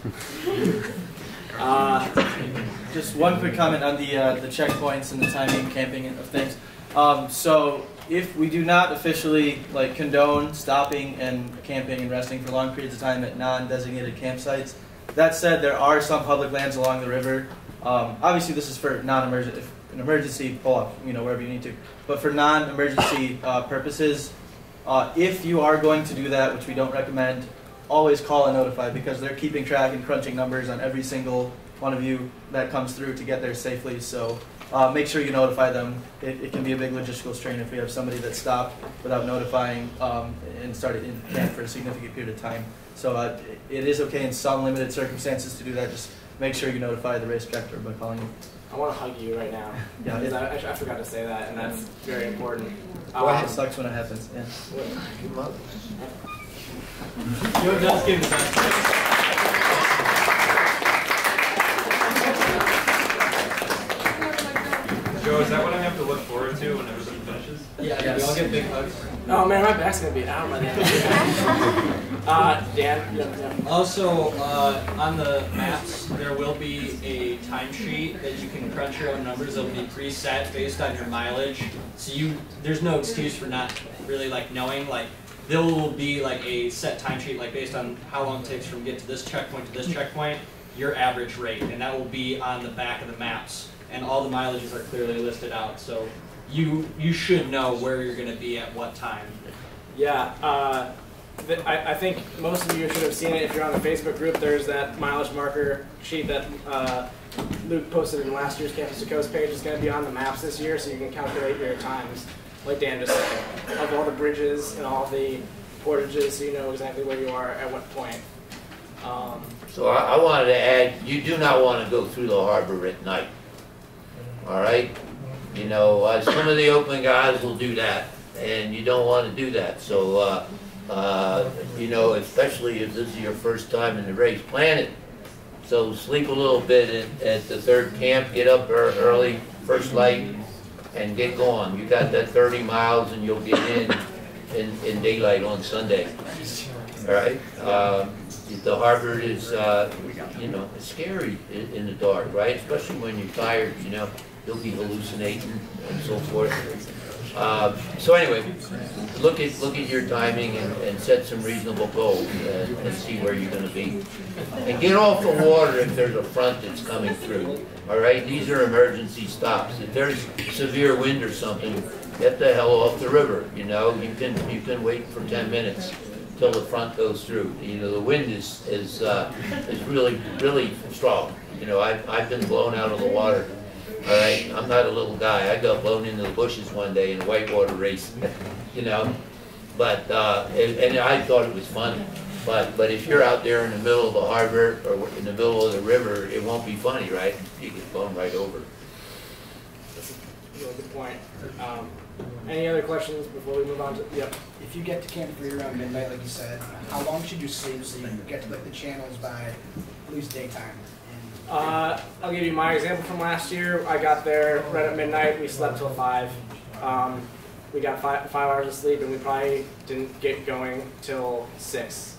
Just one quick comment on the checkpoints and the timing, camping, of things. So if we do not officially condone stopping and camping and resting for long periods of time at non-designated campsites, that said, there are some public lands along the river. Obviously, this is for non-emergency. If an emergency, pull up, wherever you need to. But for non-emergency purposes, if you are going to do that, which we don't recommend, always call and notify, because they're keeping track and crunching numbers on every single one of you that comes through to get there safely. So make sure you notify them. It can be a big logistical strain if we have somebody that stopped without notifying and started in camp for a significant period of time. So it is okay in some limited circumstances to do that. Just make sure you notify the race director by calling I want to hug you right now. Yeah, Because I forgot to say that, and that's very important. It sucks when it happens. Yeah. Joe does give the best. Joe, is that what I have to look forward to when everything finishes? Yeah, we all get big hugs. Oh man, my back's gonna be out by the end. Dan. Yeah. Also, on the maps, there will be a timesheet that you can crunch your own numbers. They'll be preset based on your mileage. So there's no excuse for not really like knowing. Like there will be like a set timesheet, like based on how long it takes from get to this checkpoint to this checkpoint, your average rate, and that will be on the back of the maps. And all the mileages are clearly listed out, so you should know where you're going to be at what time. Yeah, I think most of you should have seen it if you're on the Facebook group. There's that mileage marker sheet that Luke posted in last year's Campus to Coast page. It's going to be on the maps this year, so you can calculate your times, like Dan just said, of all the bridges and all the portages, so you know exactly where you are at what point. So I wanted to add, you do not want to go through the harbor at night. All right? You know, some of the open guys will do that, and you don't want to do that. So, you know, especially if this is your first time in the race, plan it. So sleep a little bit at the third camp, get up early, first light, and get going. You got that 30 miles, and you'll get in daylight on Sunday. All right? The harbor is, you know, it's scary in the dark, right? Especially when you're tired, you know. You'll be hallucinating and so forth. So anyway, look at your timing and set some reasonable goals and see where you're going to be. And get off the water if there's a front that's coming through. All right, these are emergency stops. If there's severe wind or something, get the hell off the river. You know, you can wait for 10 minutes till the front goes through. You know, the wind is really strong. You know, I've been blown out of the water. All right, I'm not a little guy. I got blown into the bushes one day in a whitewater race, you know. But and I thought it was funny. But if you're out there in the middle of the harbor or in the middle of the river, it won't be funny, right? You get blown right over. That's a really good point. Any other questions before we move on to? Yep. If you get to Camp 3 around midnight, like you said, how long should you sleep so you get to like the channels by at least daytime? I'll give you my example from last year. I got there right at midnight. We slept till 5. We got 5 hours of sleep, and we probably didn't get going till 6.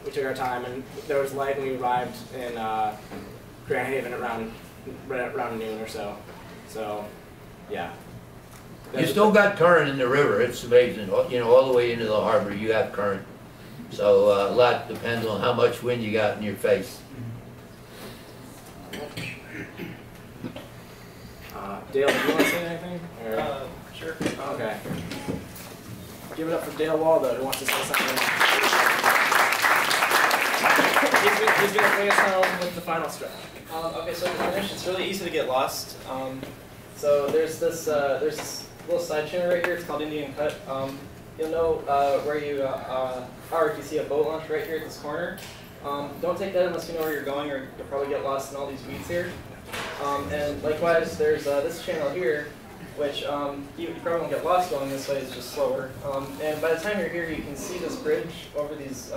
We took our time, and there was light, and we arrived in Grand Haven right around noon or so. So, yeah. You still got current in the river. It's amazing. You know, all the way into the harbor, you have current. So a lot depends on how much wind you got in your face. Dale, do you want to say anything? Or? Sure. Okay. Give it up for Dale Waldo, who wants to say something. He's going to bring us home with the final stretch. Okay, so to finish, it's really easy to get lost. So there's this little side channel right here. It's called Indian Cut. You'll know where you are if you see a boat launch right here at this corner. Don't take that unless you know where you're going, or you'll probably get lost in all these weeds here. And likewise, there's this channel here, which you probably won't get lost going this way. It's just slower. And by the time you're here, you can see this bridge over these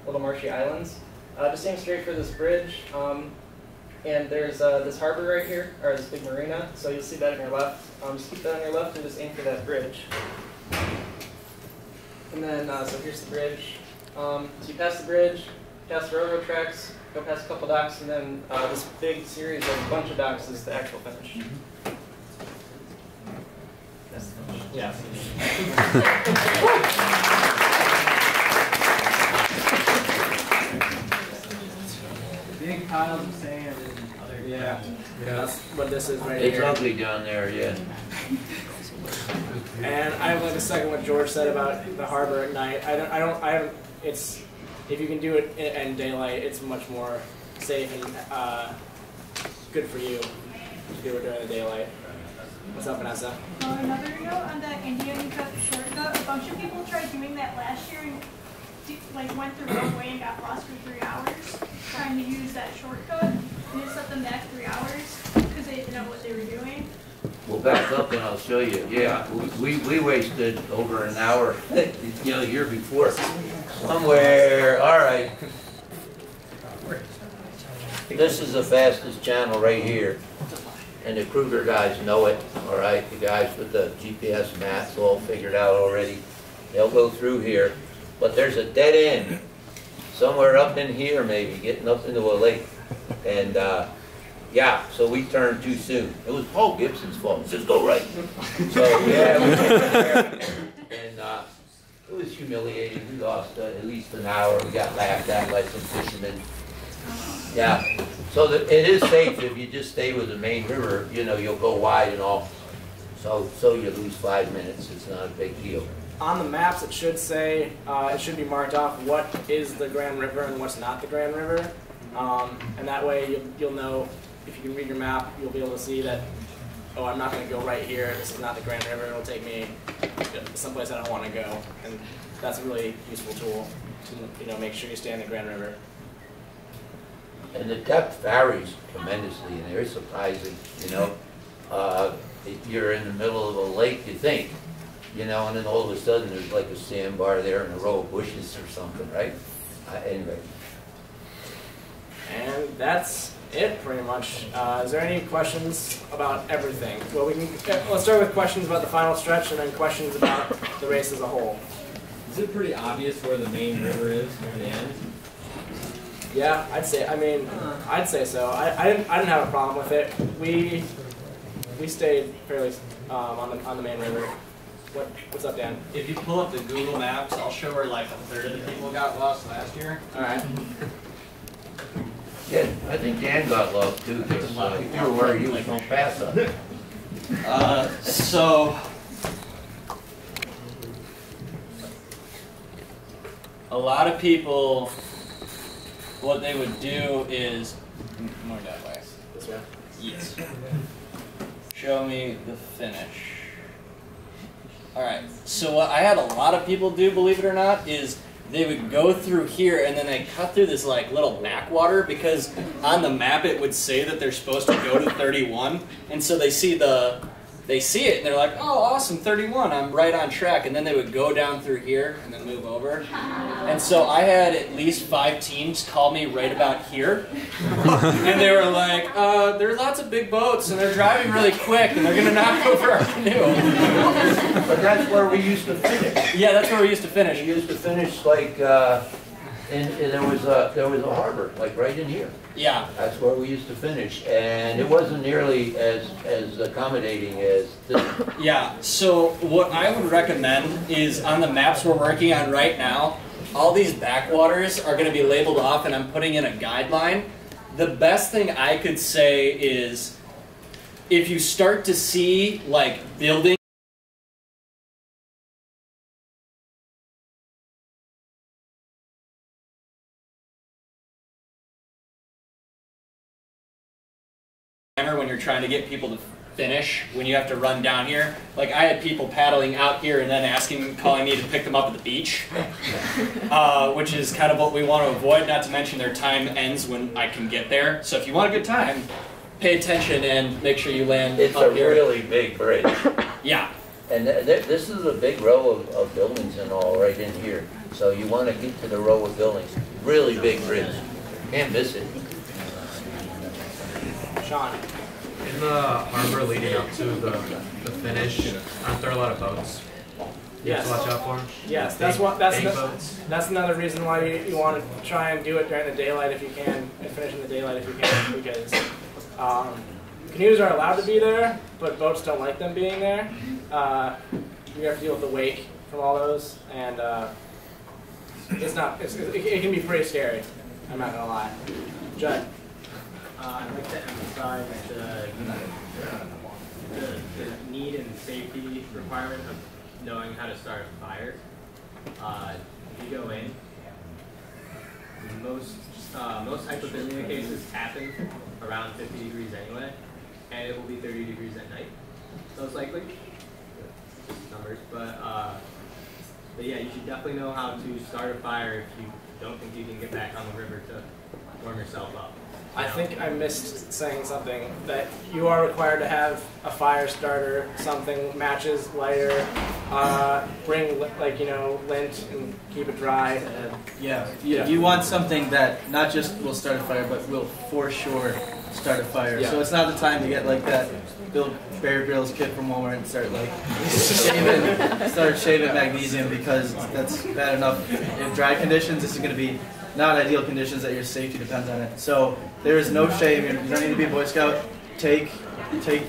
little marshy islands. Just aim straight for this bridge. And there's this harbor right here, or this big marina. So you'll see that on your left. Just keep that on your left and just aim for that bridge. And then, so here's the bridge. So you pass the bridge, past the railroad tracks, go past a couple docks, and then this big series of a bunch of docks is the actual finish. That's the finish. Yeah. Big piles of sand and other. Yeah. That's what this is right It's here. ugly down there, yeah. And I would like to second what George said about the harbor at night. It's, if you can do it in daylight, it's much more safe and good for you to do it during the daylight. What's up, Vanessa? Another note on that Indian Cut shortcut. A bunch of people tried doing that last year and went the wrong way and got lost for 3 hours trying to use that shortcut. And it set them back 3 hours. they didn't know what they were doing. We'll back up and I'll show you. Yeah, we wasted over an hour, you know, the year before. Somewhere, all right. This is the fastest channel right here. And the Kruger guys know it, all right? The guys with the GPS maps all figured out already. They'll go through here. But there's a dead end somewhere up in here maybe, getting up into a lake. And yeah, so we turned too soon. It was Paul Gibson's fault. Just go right. So yeah, we went there. And it was humiliating. We lost at least an hour. We got laughed at by some fishermen. Yeah, so it is safe if you just stay with the main river. You know, you'll go wide and all. So you lose 5 minutes. It's not a big deal. On the maps, it should say, it should be marked off what is the Grand River and what's not the Grand River. And that way you'll know, if you can read your map, you'll be able to see that, oh, I'm not going to go right here. This is not the Grand River. It'll take me someplace I don't want to go. And that's a really useful tool to, you know, make sure you stay in the Grand River. And the depth varies tremendously, and it's surprising, you know. If you're in the middle of a lake, you think, you know, and then all of a sudden there's like a sandbar there and a row of bushes or something, right? Anyway. And that's it, pretty much. Is there any questions about everything? Well, let's start with questions about the final stretch, and then questions about the race as a whole. Is it pretty obvious where the main river is near the end? Yeah, I'd say. I mean, I'd say so. I didn't have a problem with it. We stayed fairly on the main river. What's up, Dan? If you pull up the Google Maps, I'll show where like a third of the people got lost last year. All right. Yeah, I think Dan got lost too. If you were where you was going to pass up. So a lot of people, what they would do is more that way. This way. Yes. Show me the finish. All right. So what I had a lot of people do, believe it or not, is they would go through here and then they cut through this like little backwater, because on the map it would say that they're supposed to go to 31, and so they see it and they're like, oh, awesome, 31, I'm right on track, and then they would go down through here and then move over. And so I had at least 5 teams call me right about here, and they were like, there's lots of big boats and they're driving really quick and they're gonna knock over our canoe. But that's where we used to finish. Yeah, that's where we used to finish. We used to finish like, and there was a harbor like right in here. Yeah. That's where we used to finish, and it wasn't nearly as accommodating as this. Yeah, so what I would recommend is on the maps we're working on right now, all these backwaters are going to be labeled off, and I'm putting in a guideline. The best thing I could say is if you start to see like buildings when you're trying to get people to finish, when you have to run down here. Like I had people paddling out here and then calling me to pick them up at the beach, which is kind of what we want to avoid, not to mention their time ends when I can get there. So if you want a good time, pay attention and make sure you land It's up a here. really big bridge. Yeah. And this is a big row of buildings and all right in here. So you want to get to the row of buildings. Really big bridge. Can't miss it. Sean. In the harbor leading up to the finish, aren't there a lot of boats? Yes. To watch out for? Yes, Boats. that's another reason why you want to try and do it during the daylight if you can, and finish in the daylight if you can, because canoes are allowed to be there, but boats don't like them being there. You have to deal with the wake from all those, and it can be pretty scary. I'm not gonna lie. Judd. I'd like to emphasize the need and safety requirement of knowing how to start a fire. If you go in, most hypothermia cases happen around 50 degrees anyway, and it will be 30 degrees at night, most likely. Just numbers, but yeah, you should definitely know how to start a fire if you don't think you can get back on the river to warm yourself up. I think I missed saying something, that you are required to have a fire starter, something, matches, lighter, bring like, you know, lint and keep it dry. Yeah, you want something that not just will start a fire, but will for sure start a fire. Yeah. So it's not the time to get like that Bear Grylls kit from Walmart and start like shaving magnesium, because that's bad enough. In dry conditions, this is going to be not ideal conditions that your safety depends on it. So there is no shame. You don't need to be a Boy Scout. Take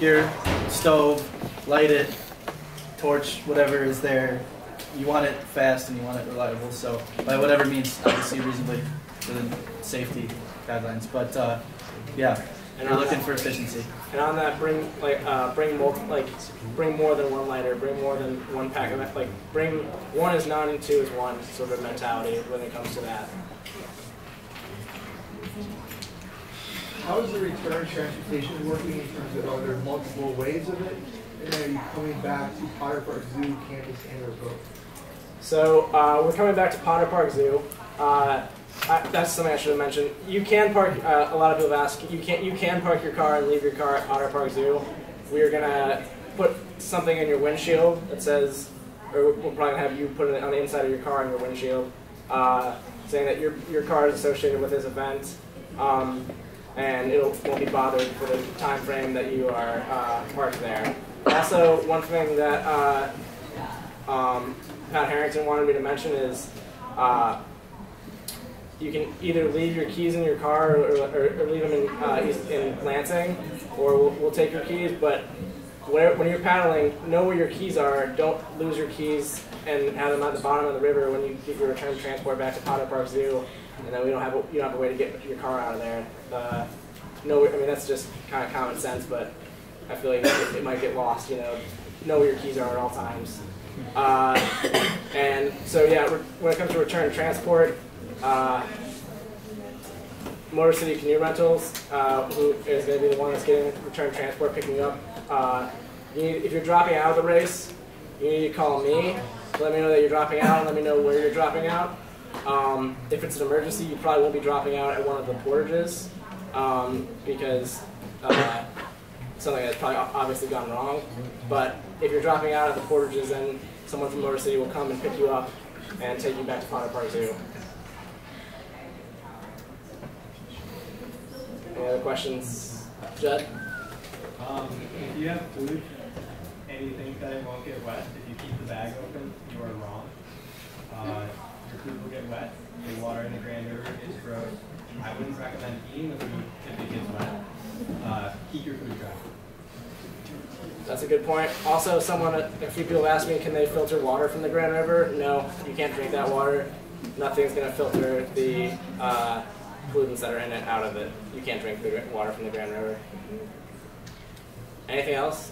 your stove, light it, torch whatever is there. You want it fast and you want it reliable. So by whatever means, obviously reasonably within safety guidelines. But yeah, And you're looking for efficiency. And on that, bring more than one lighter, bring more than one pack of bring one is none and two is one sort of mentality when it comes to that. How is the return transportation working in terms of, are there multiple ways of it? And are you coming back to Potter Park Zoo, campus, and or both? So we're coming back to Potter Park Zoo. That's something I should have mentioned. You can park. A lot of people have asked. You can park your car and leave your car at Potter Park Zoo. We are gonna put something in your windshield that says, or we'll probably have you put it on the inside of your car in your windshield, saying that your car is associated with this event, and it won't be bothered for the time frame that you are parked there. Also, one thing that Pat Harrington wanted me to mention is. You can either leave your keys in your car or leave them in Lansing, or we'll take your keys. But when you're paddling, know where your keys are. Don't lose your keys and have them at the bottom of the river when you get your return transport back to Potter Park Zoo, and then you don't have a way to get your car out of there. I mean that's just kind of common sense, but I feel like it might get lost. Know where your keys are at all times. And so yeah, when it comes to return transport. Motor City Canoe Rentals, who is going to be the one that's getting return transport, picking you up. If you're dropping out of the race, you need to call me. Let me know that you're dropping out, and let me know where you're dropping out. If it's an emergency, you probably won't be dropping out at one of the portages, because something has probably obviously gone wrong. But if you're dropping out at the portages, then someone from Motor City will come and pick you up and take you back to Potter Park Zoo. Any other questions, Judd? If you have food and you think that it won't get wet, if you keep the bag open, you are wrong. Your food will get wet. The water in the Grand River is gross. I wouldn't recommend eating the food if it gets wet. Keep your food dry. That's a good point. Also, a few people asked me, can they filter water from the Grand River? No, you can't drink that water. Nothing's going to filter the pollutants that are in it out of it. You can't drink the water from the Grand River. Anything else?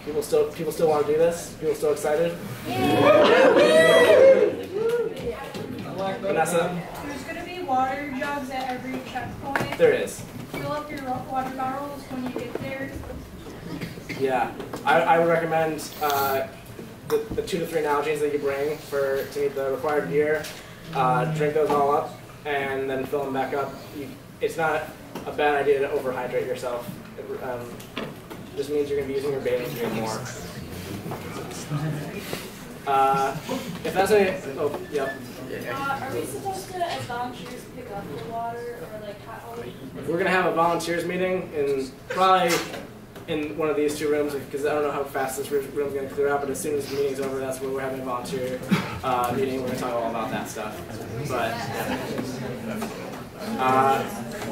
People still want to do this? People still excited? Vanessa? There's going to be water jugs at every checkpoint. There is. Fill up your water bottles when you get there. Yeah, I would recommend the 2 to 3 Nalgene's that you bring to meet the required gear. Drink those all up and then fill them back up. It's not a bad idea to overhydrate yourself. It just means you're going to be using your bathing suit more. If that's oh, yep. Are we supposed to, as volunteers, pick up the water, or like how? We're going to have a volunteers meeting probably in one of these 2 rooms, because I don't know how fast this room's going to clear out, but as soon as the meeting's over, that's where we're having a volunteer meeting. We're going to talk all about that stuff. But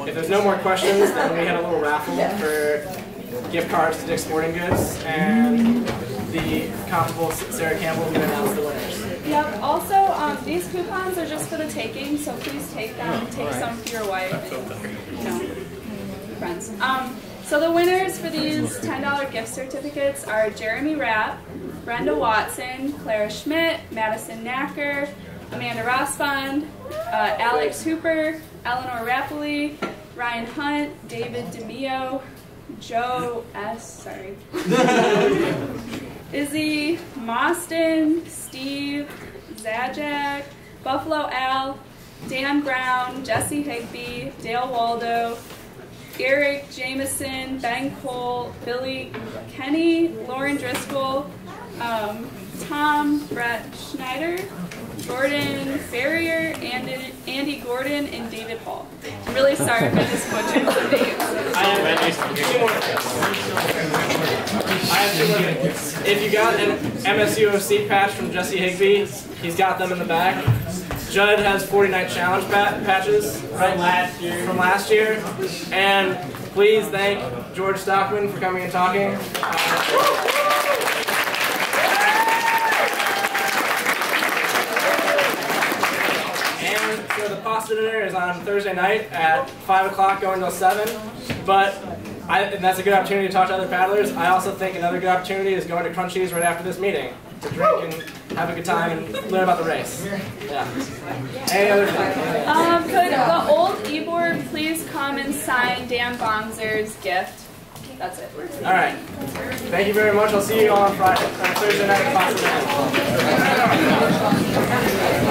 if there's no more questions, then we had a little raffle for gift cards to Dick's Sporting Goods, and the comparable Sarah Campbell is going to announce the winners. Yep. Also, these coupons are just for the taking, so please take them. Take some for your wife and friends. So the winners for these $10 gift certificates are Jeremy Rapp, Brenda Watson, Clara Schmidt, Madison Knacker, Amanda Rospond, Alex Hooper, Eleanor Rapoli, Ryan Hunt, David DeMio, Joe S. Izzy, Moston, Steve, Zajac, Buffalo Al, Dan Brown, Jesse Higby, Dale Waldo, Eric Jameson, Ben Cole, Billy Kenny, Lauren Driscoll, Tom Brett Schneider, Jordan Ferrier, Andy Gordon, and David Hall. I'm really sorry if I just butchered some names. I have two more things. If you got an MSUOC patch from Jesse Higby, he's got them in the back. Judd has 49 challenge patches from last year. And please thank George Stockman for coming and talking. So the pasta dinner is on Thursday night at 5 o'clock going till 7. And that's a good opportunity to talk to other paddlers. I also think another good opportunity is going to Crunchies right after this meeting to drink and have a good time and learn about the race. Yeah. Any other things? Could the old Ebor please come and sign Dan Bonzer's gift? That's it. All right. Thank you very much. I'll see you all on Thursday night at pasta dinner.